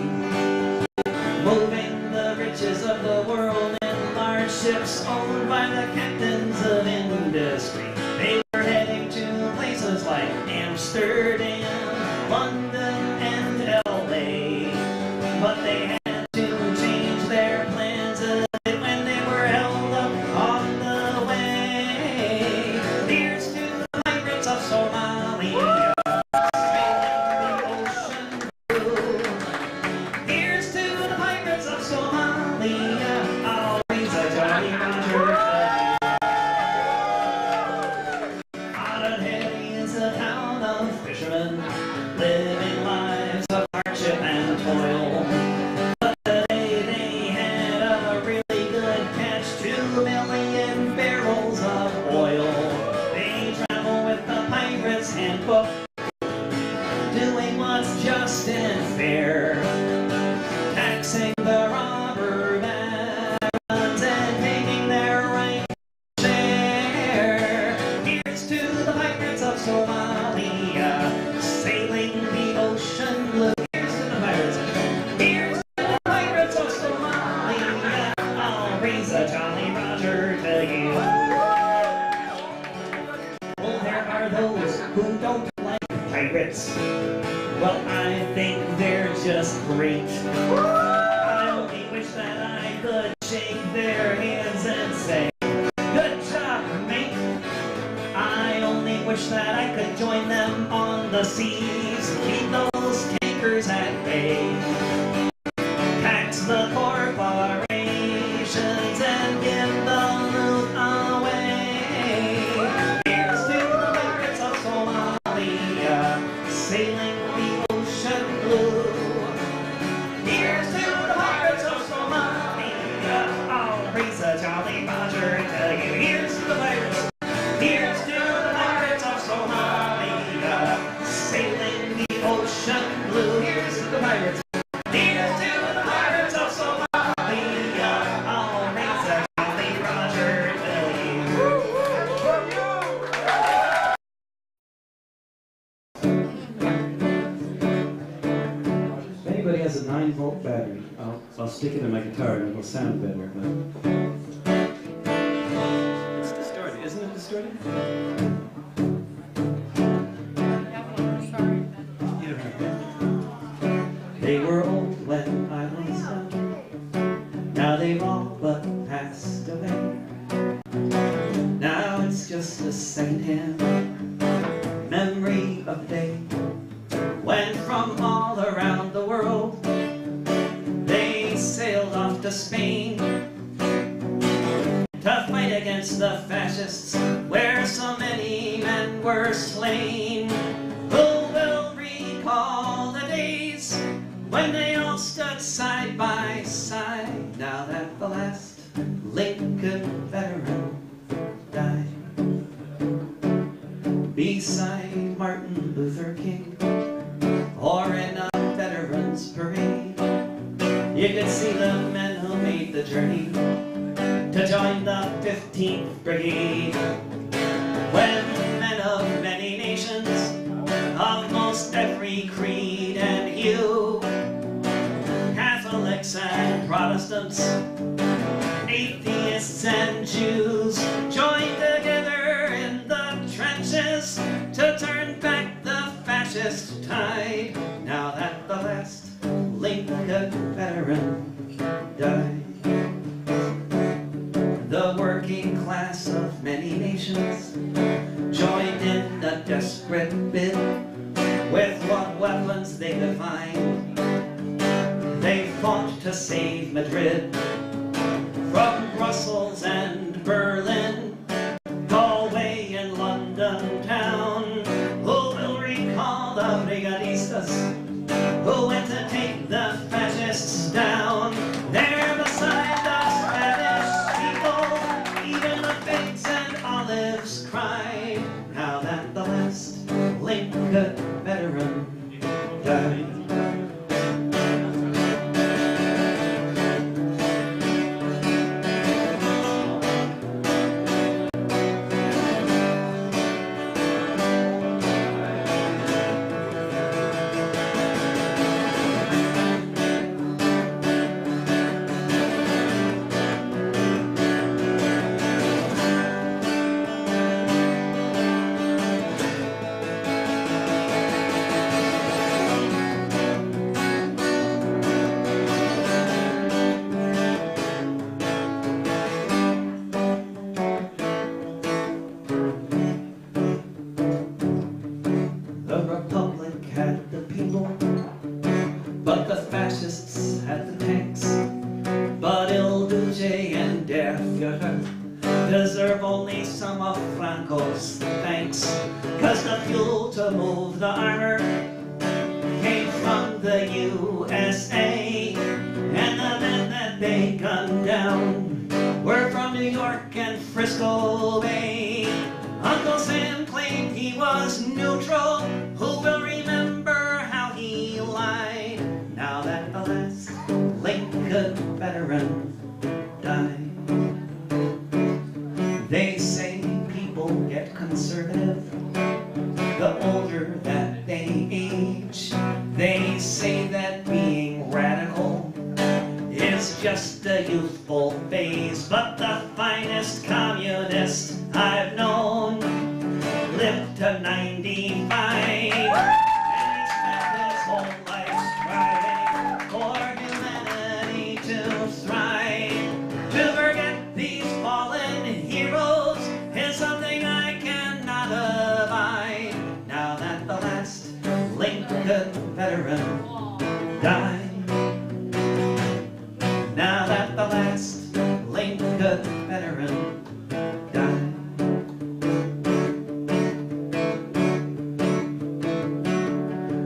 moving the riches of the world in large ships owned by the captains of industry. They were heading to places like Amsterdam, London, and LA, but they had to change their plans a bit when they were held up on the way. Here's to the pirates of Somalia, sailing the ocean blue. Here's to the pirates of Somalia, always a Jolly Roger. Adenhead is a town of fishermen, living lives of hardship and toil. But today they had a really good catch, 2 million barrels of oil. They travel with the Pirate's Handbook, doing what's just and fair, taxing the robber barons and taking their right share. Here's to the pirates of Somalia, sailing the ocean blue. Here's to the pirates. Here's to the pirates of Somalia. I'll raise a Jolly Roger to you. Well, there are those who don't like pirates. Well, I think they're just great. I only wish that I could shake their hands and say, good job, mate. I only wish that I could join them on the seas, keep those tankers at bay, tax the corporations and give the loot away. Here's to the pirates of Somalia, sailing the ocean blue. Here's to the pirates of Somalia, I'll raise a Jolly Roger and tell you. Here's to the pirates. Here's to the pirates of Somalia, sailing the ocean blue. Here's to the pirates. Here's to the pirates of Somalia, I'll raise a Jolly Roger and tell you. If anybody has a 9-volt battery, I'll stick it in my guitar and it'll sound better. But it's distorted, isn't it distorted? You don't have that. They were old when I was young, now they've all but passed away. Now it's just a second-hand memory of the day when from all around the world they sailed off to Spain to fight against the fascists where so many men were slain. Who will recall the days when they all stood side by side, now that the last Lincoln veteran died? Beside Martin Luther King, or in a veterans parade, you could see the men who made the journey to join the 15th Brigade. When men of many nations, of most every creed and hue, Catholics Catholics and Protestants, atheists and Jews joined together in the trenches to turn back the fascist tide. Now that the last Lincoln veteran died, the working class of many nations joined in a desperate bid. With what weapons they could find, they fought to save Madrid. From Brussels and Berlin, Galway and London town, who will recall the brigadistas who went to take the fascists down? There beside the Spanish people, even the figs and olives cried. Now that the last Lincoln veteran died. But the fascists had the tanks. But Il Duce and Der Führer deserve only some of Franco's thanks, 'cause the fuel to move the armor came from the USA, and the men that they gunned down were from New York and Frisco Bay. Uncle Sam claimed he was neutral. Who will remember how he lied? Now that the last Lincoln veteran died. They say people get conservative the older that they age. They say that being radical is just a youthful phase. But the finest communist I've known lived to 95, and he spent his whole life striving for humanity to thrive. To forget these fallen heroes is something I cannot abide. Now that the last Lincoln veteran died. Now that the last Lincoln veteran died.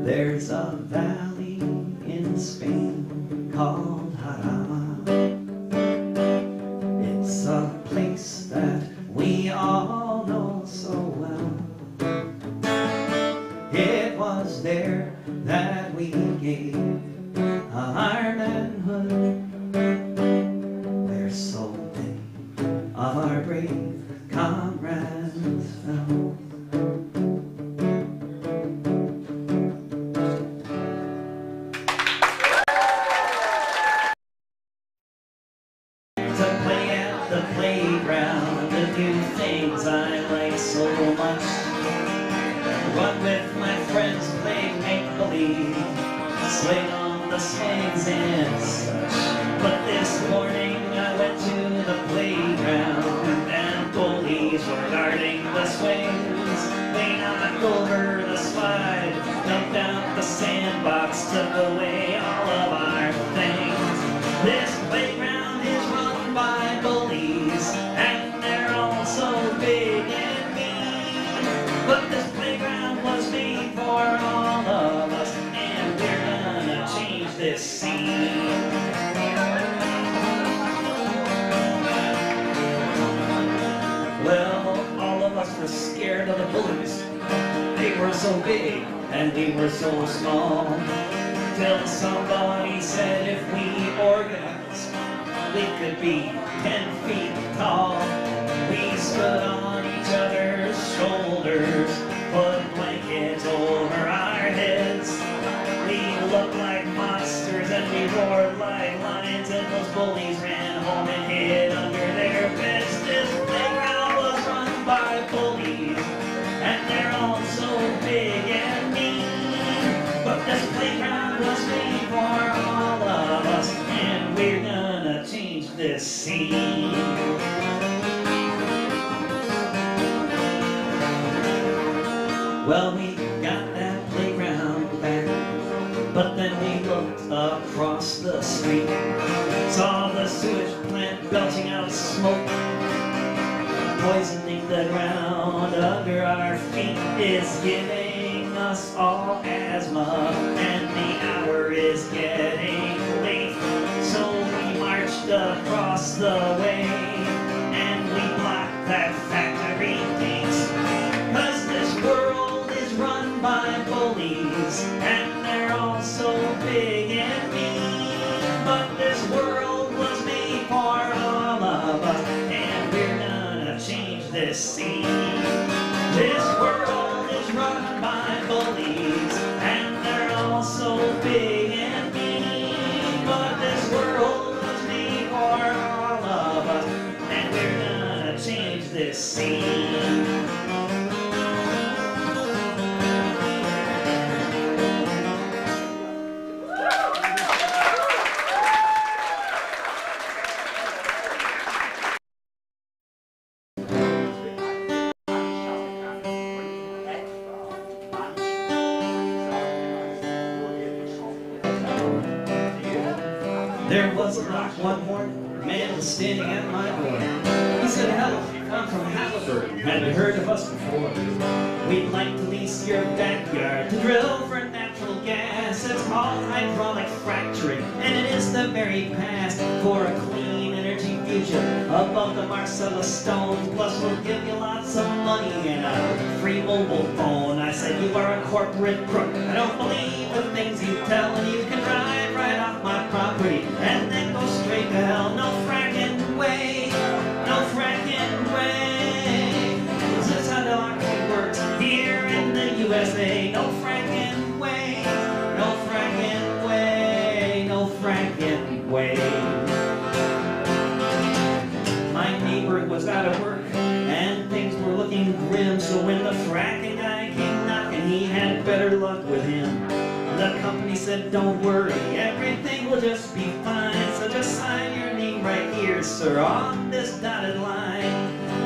There's a valley in Spain called Jarama. It's a place that we all know so well. It was there that we gave our manhood, where so many of our brave comrades fell. To play at the playground, to do things I like so much. Run with my friends, play make-believe, swing on the swings and such. But this morning I went to the playground, and goalies were guarding the swings. They knocked over the slide, dumped out the sandbox, took away all of our things. This playground is run by bullies, and they're all so big and mean. But this playground was made for all of us, and we're gonna change this scene. Well, all of us were scared of the bullies. They were so big and we were so small. Till somebody said if we organized, we could be 10 feet tall. We stood on each other's shoulders, put blankets over our heads. We looked like monsters and we roared like lions. bullies ran home and hid under their beds. This playground was run by bullies, and they're all so big and mean. But this playground was made for all of us, and we're gonna change this scene. Well, we got that playground back, but then we looked across the street, saw the sewage plant belching out smoke, poisoning the ground under our feet. Is giving us all asthma, and the hour is getting late. So we marched across the way, and we blocked that factory gates. 'Cause this world is run by bullies, and they're all so big and mean. But this world was made for all of us, and we're gonna change this scene. This world is run by bullies, and they're all so big and mean. But this world was made for all of us, and we're gonna change this scene. There was a knock one morning, a man was standing at my door. He said, "Hello, I'm from Halliburton. Had you heard of us before? We'd like to lease your backyard to drill for natural gas. It's called hydraulic fracturing, and it is the very past for a clean energy future above the Marcellus stones. Plus, we'll give you lots of money and a free mobile phone." I said, "You are a corporate crook. I don't believe the things you tell, and you can drive right off my property and then go straight to hell. No fracking way, no fracking way. This is how democracy works here in the USA. No fracking way, no fracking way, no fracking way." My neighbor was out of work and things were looking grim, so when the fracking guy came knocking, he had better luck with him. The company said, "Don't worry, everything will just be fine. So just sign your name right here, sir, on this dotted line."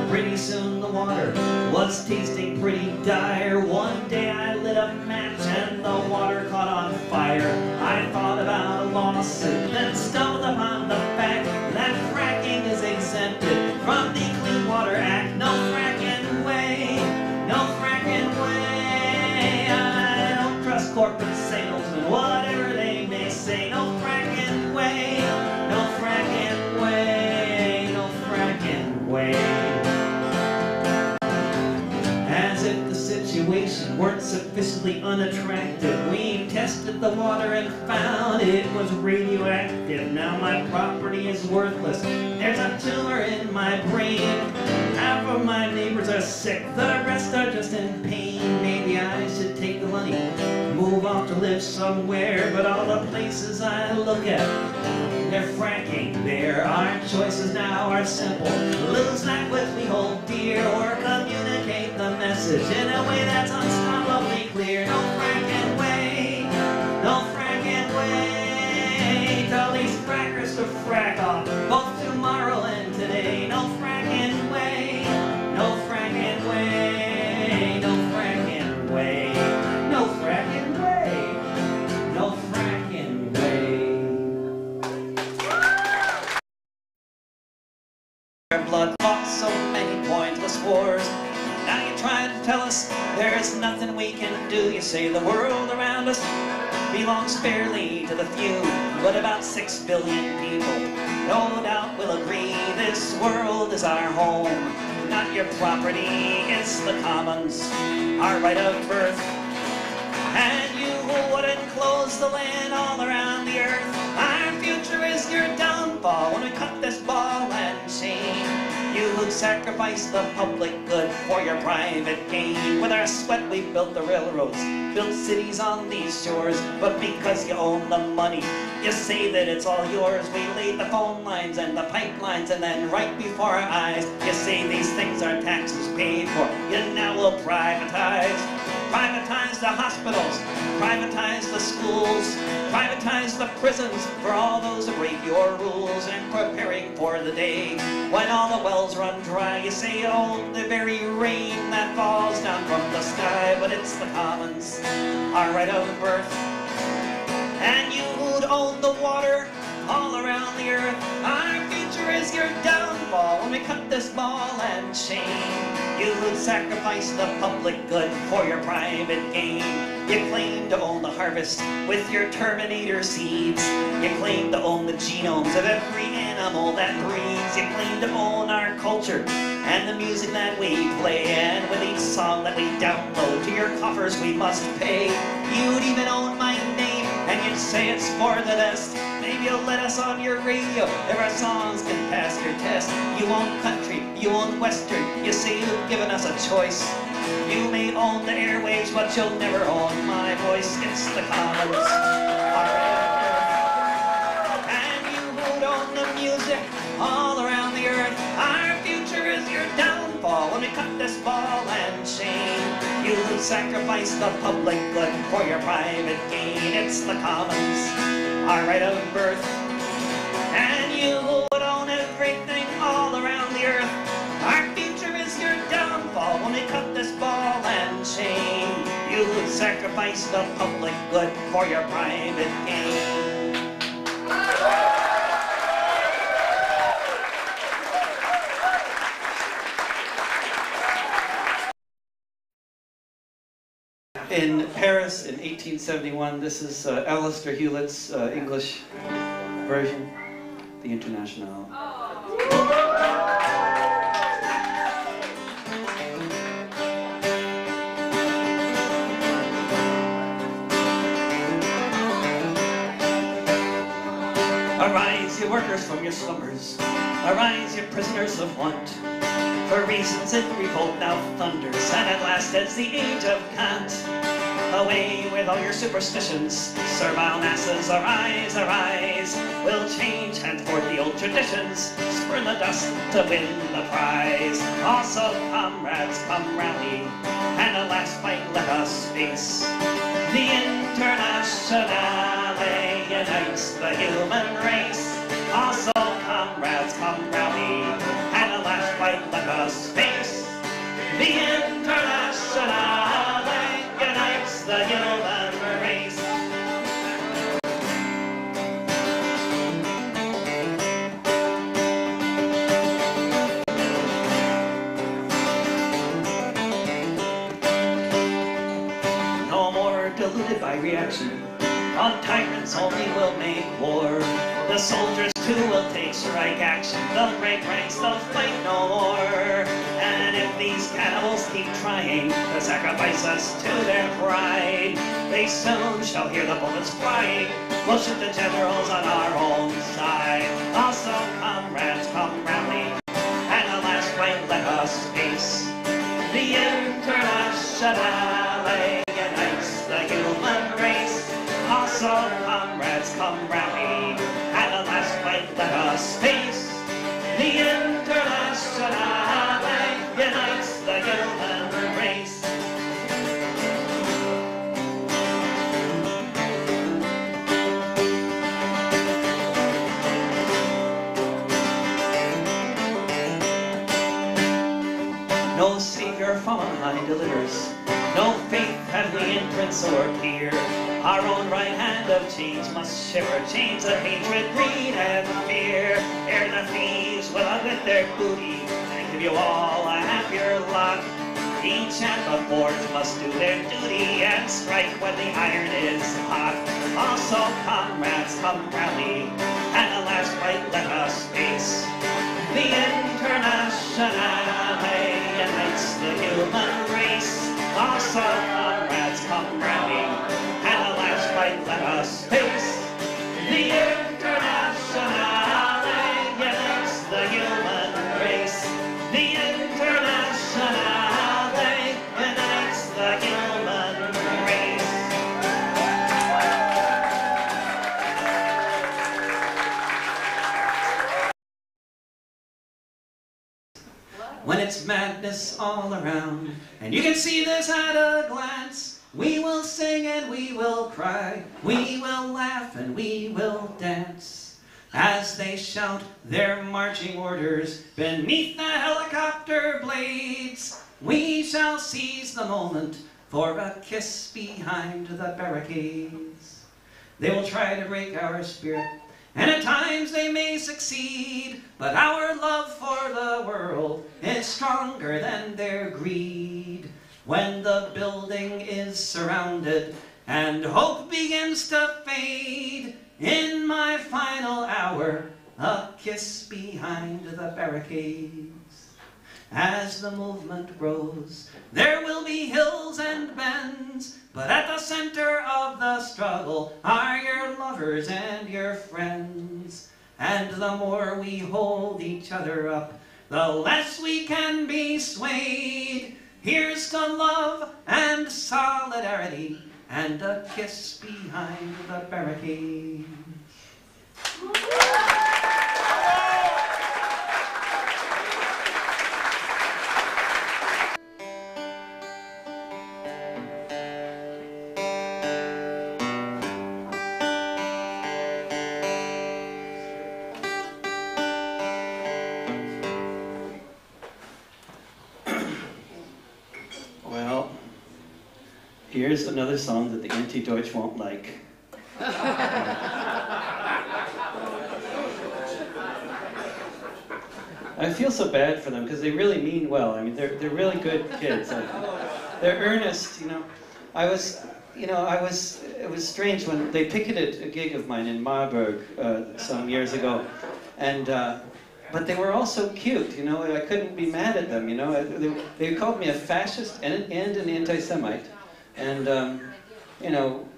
Pretty soon the water was tasting pretty dire. One day I lit a match and the water caught on fire. I thought about a lawsuit, then stumbled upon the fact that fracking is exempted from the Clean Water Act. No fracking way, no fracking way. I don't trust corporate salesmen, whatever they may say. No fracking way, no fracking way, no fracking way. As if the situation weren't sufficiently unattractive, we tested the water and found it was radioactive. Now my property is worthless. There's a tumor in my brain. Half of my neighbors are sick, the rest are just in pain. Maybe I should take the money, move off to live somewhere, but all the places I look at, they're fracking there. Our choices now are simple: lose that which we hold dear, or communicate the message in a way that's unstoppably clear. No fracking way, no fracking way. Tell these frackers to frack off, both tomorrow and today. No fracking way, no fracking way, no fracking way, no fracking way, no fracking way. Our blood fought so many pointless wars. Now you're trying to tell us there's nothing we can do. You say the world around us belongs fairly to the few, but about 6 billion people no doubt will agree this world is our home, not your property. It's the commons, our right of birth. And you would enclose the land all around the earth. Our future is your downfall when we cut this ball and chain. You sacrifice the public good for your private gain. With our sweat we built the railroads, built cities on these shores. But because you own the money, you say that it's all yours. We laid the phone lines and the pipelines, and then right before our eyes, you say these things are taxes paid for. You now will privatize. Privatize the hospitals, privatize the schools, privatize the prisons for all those that break your rules. And preparing for the day when all the wells run dry, you say, oh, the very rain that falls down from the sky. But it's the commons, our right of birth, and you who'd own the water all around the earth. Our future is your downfall when we cut this ball and chain. You would sacrifice the public good for your private gain. You claim to own the harvest with your Terminator seeds. You claim to own the genomes of every animal that breathes. You claim to own our culture and the music that we play. And with each song that we download to your coffers we must pay. You'd even own my name and you'd say it's for the best. Maybe you'll let us on your radio if our songs can pass your test. You own country, you own western, you say you've given us a choice. You may own the airwaves, but you'll never own my voice. It's the commons, and you would own the music all around the earth. Our future is your downfall when we cut this ball and chain. You would sacrifice the public good for your private gain. It's the commons, our right of birth, and you would own everything all around the earth. Our future is your downfall when we cut this ball and chain. You would sacrifice the public good for your private gain. In Paris in 1871, this is Alistair Hewlett's English version, the Internationale. Arise, you workers, from your slumbers. Arise, you prisoners of want. For reasons in revolt now thunders, and at last ends the age of cant. Away with all your superstitions, servile masses, arise, arise. We'll change henceforth the old traditions, spurn the dust to win the prize. Also, comrades, come rally, and a last fight let us face. The Internationale unites the human race. Also, comrades, come rally, and a last fight let us face. The Internationale unites the human race. No more deluded by reaction. On tyrants only will make war. The soldiers too will take strike action. They'll break ranks, they'll fight no more. And if these cannibals keep trying to sacrifice us to their pride, they soon shall hear the bullets flying. We'll shoot the generals on our own side. Also, comrades, come rally, and the last fight let us face. The Internationale unites the human race. Also, comrades, come rally, and the last fight let us face. The Internationale unites the human race. No Savior from on high delivers, no faith have we in prince or peer. Our own right hand of change must shiver, chains of hatred, greed, and fear. Ere the thieves will out with their booty and give you all a happier lot. Each and the forge must do their duty and strike when the iron is hot. Also, comrades, come rally, and the last fight let us face. The Internationale unites the human race. Also, comrades, come rally, and the last fight let us face. The Internationale unites the human race. The when it's madness all around. And you can see this at a glance. We will sing and we will cry, we will laugh and we will dance, as they shout their marching orders beneath the helicopter blades. We shall seize the moment for a kiss behind the barricades. They will try to break our spirit, and at times they may succeed, but our love for the world is stronger than their greed. When the building is surrounded and hope begins to fade, in my final hour, a kiss behind the barricades. As the movement grows, there will be hills and bends, but at the center of the struggle are your lovers and your friends. And the more we hold each other up, the less we can be swayed. Here's to love and solidarity and a kiss behind the barricades. Here's another song that the anti-Deutsch won't like. I feel so bad for them because they really mean well. I mean, they're really good kids. They're earnest, you know. It was strange when they picketed a gig of mine in Marburg some years ago, and but they were all so cute, you know. I couldn't be mad at them, you know. They called me a fascist and an anti-Semite. And, you know,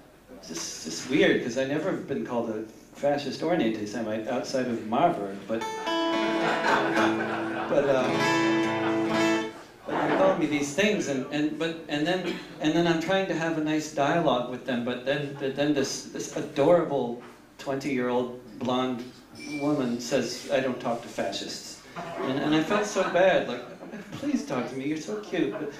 it's just weird, because I've never been called a fascist or an anti-Semite outside of Marburg, but they called me these things, and then I'm trying to have a nice dialogue with them, but then this adorable 20-year-old blonde woman says, I don't talk to fascists. And I felt so bad, like, please talk to me, you're so cute. But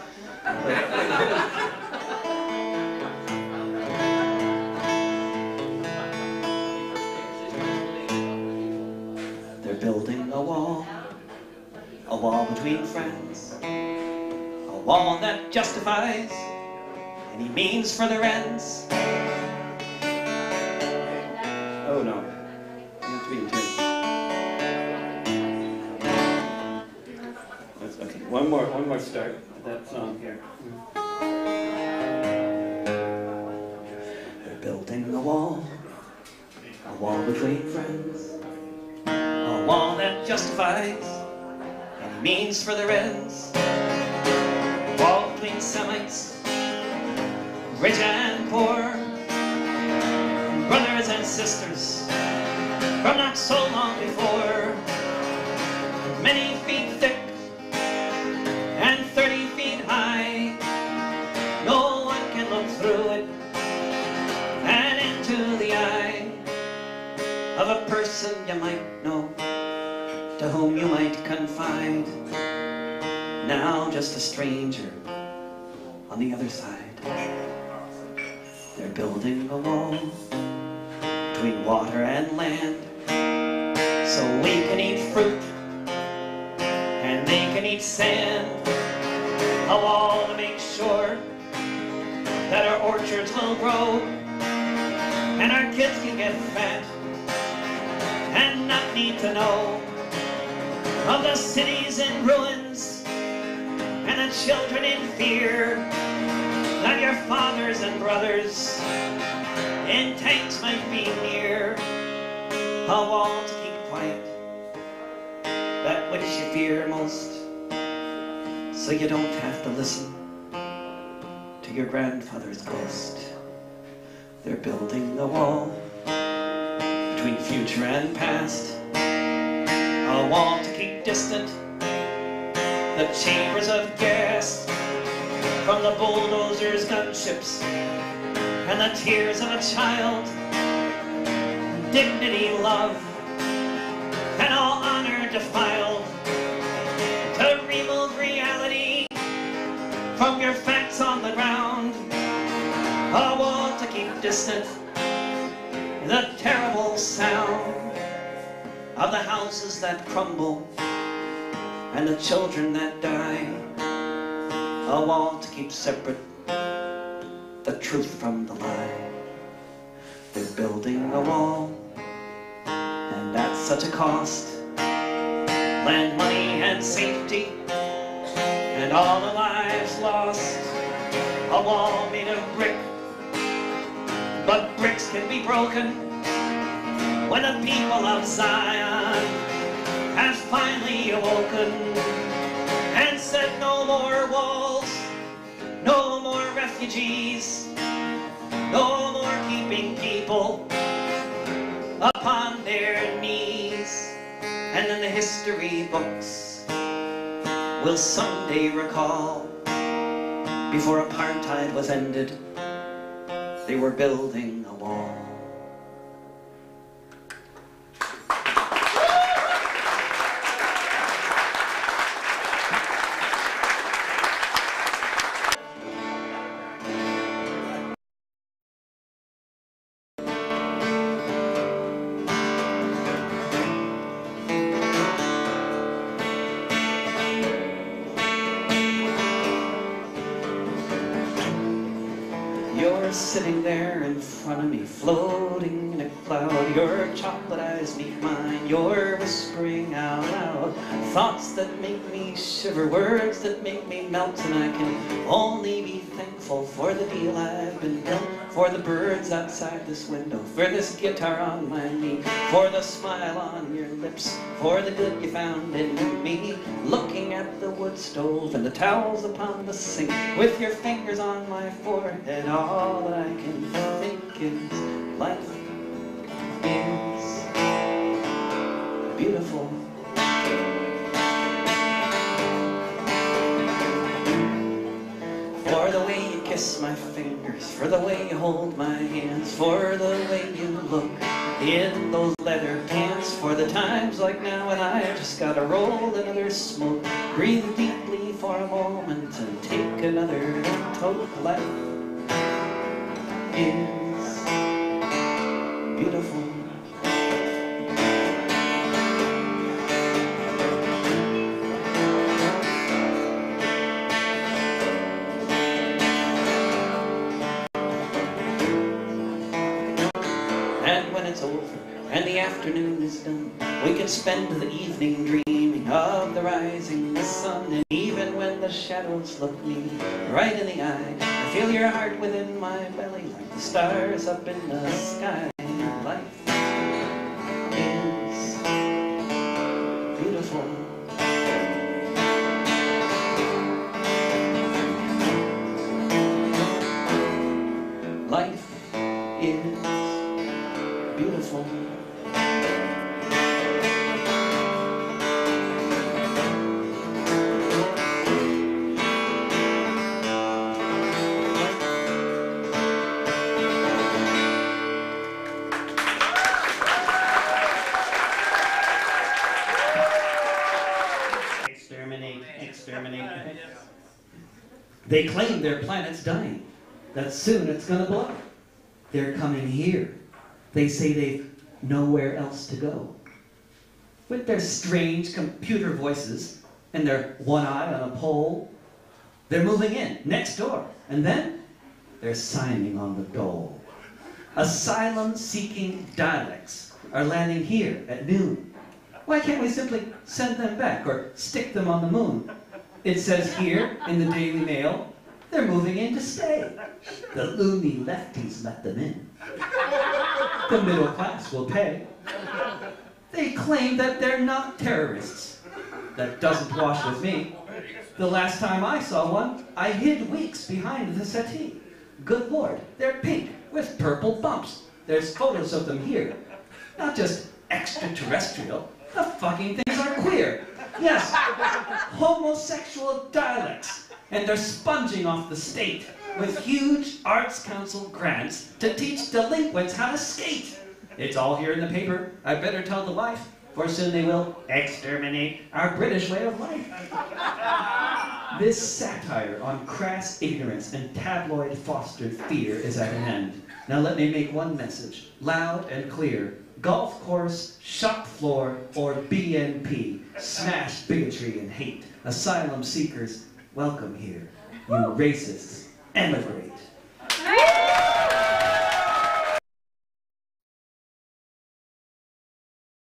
they're building a wall between friends, a wall that justifies any means for their ends. Oh no, you have to be in tune. Okay, one more start with that song here. They're building a wall between friends, a wall that justifies any means for their ends. A wall between Semites, rich and poor, brothers and sisters from not so long before. Many feet thick and 30 feet high, no one can look through it and into the eye of a person you might know, to whom you might confide. Now just a stranger on the other side. They're building a wall between water and land, so we can eat fruit and they can eat sand. A wall to make sure that our orchards will grow and our kids can get fat and not need to know of the cities in ruins and the children in fear that your fathers and brothers in tanks might be near. A wall to keep quiet that which you fear most, so you don't have to listen to your grandfather's ghost. They're building a wall between future and past, a wall to keep distant the chambers of gas from the bulldozers, gunships, and the tears of a child. Dignity, love, and all honor defiled, to remove from your facts on the ground. A wall to keep distant the terrible sound of the houses that crumble and the children that die. A wall to keep separate the truth from the lie. They're building a wall, and that's such a cost. Land, money, and safety, and all the lives lost. A wall made of brick, but bricks can be broken when the people of Zion have finally awoken and said no more walls, no more refugees, no more keeping people upon their knees. And then the history books will someday recall, before apartheid was ended, they were building a wall. You're sitting there in front of me, floating in a cloud. Your chocolate eyes meet mine. You're whispering out loud thoughts that make me shiver, words that make me melt. And I can only be thankful for the deal I've been dealt, for the birds outside this window, for this guitar on my knee, for the smile on your lips, for the good you found in me. Looking at the wood stove and the towels upon the sink, with your fingers on my forehead, all that I can think is life is beautiful. For the way you kiss my fingers, for the way you hold my hands, for the way you look in those leather pants, for the times like now when I just gotta roll another smoke, breathe deeply for a moment and take another toke. Life is beautiful. And when it's over and the afternoon is done, we can spend the evening dreaming of the rising sun. And even when the shadows look me right in the eye, I feel your heart within my belly like the stars up in the sky. Life is beautiful. Life is beautiful. Exterminate. They claim their planet's dying, that soon it's gonna blow. They're coming here. They say they've nowhere else to go. With their strange computer voices and their one eye on a pole, they're moving in, next door, and then they're signing on the dole. Asylum-seeking dialects are landing here at noon. Why can't we simply send them back or stick them on the moon? It says here in the Daily Mail, they're moving in to stay. The loony lefties let them in. The middle class will pay. They claim that they're not terrorists. That doesn't wash with me. The last time I saw one, I hid weeks behind the settee. Good Lord, they're pink with purple bumps. There's photos of them here. Not just extraterrestrial, the fucking things are queer. Yes, homosexual dialects. And they're sponging off the state with huge Arts Council grants to teach delinquents how to skate. It's all here in the paper. I better tell the wife, for soon they will exterminate our British way of life. This satire on crass ignorance and tabloid-fostered fear is at an end. Now let me make one message, loud and clear. Golf course, shop floor, or BNP. Smash bigotry and hate. Asylum seekers, welcome here. You racists, emigrate.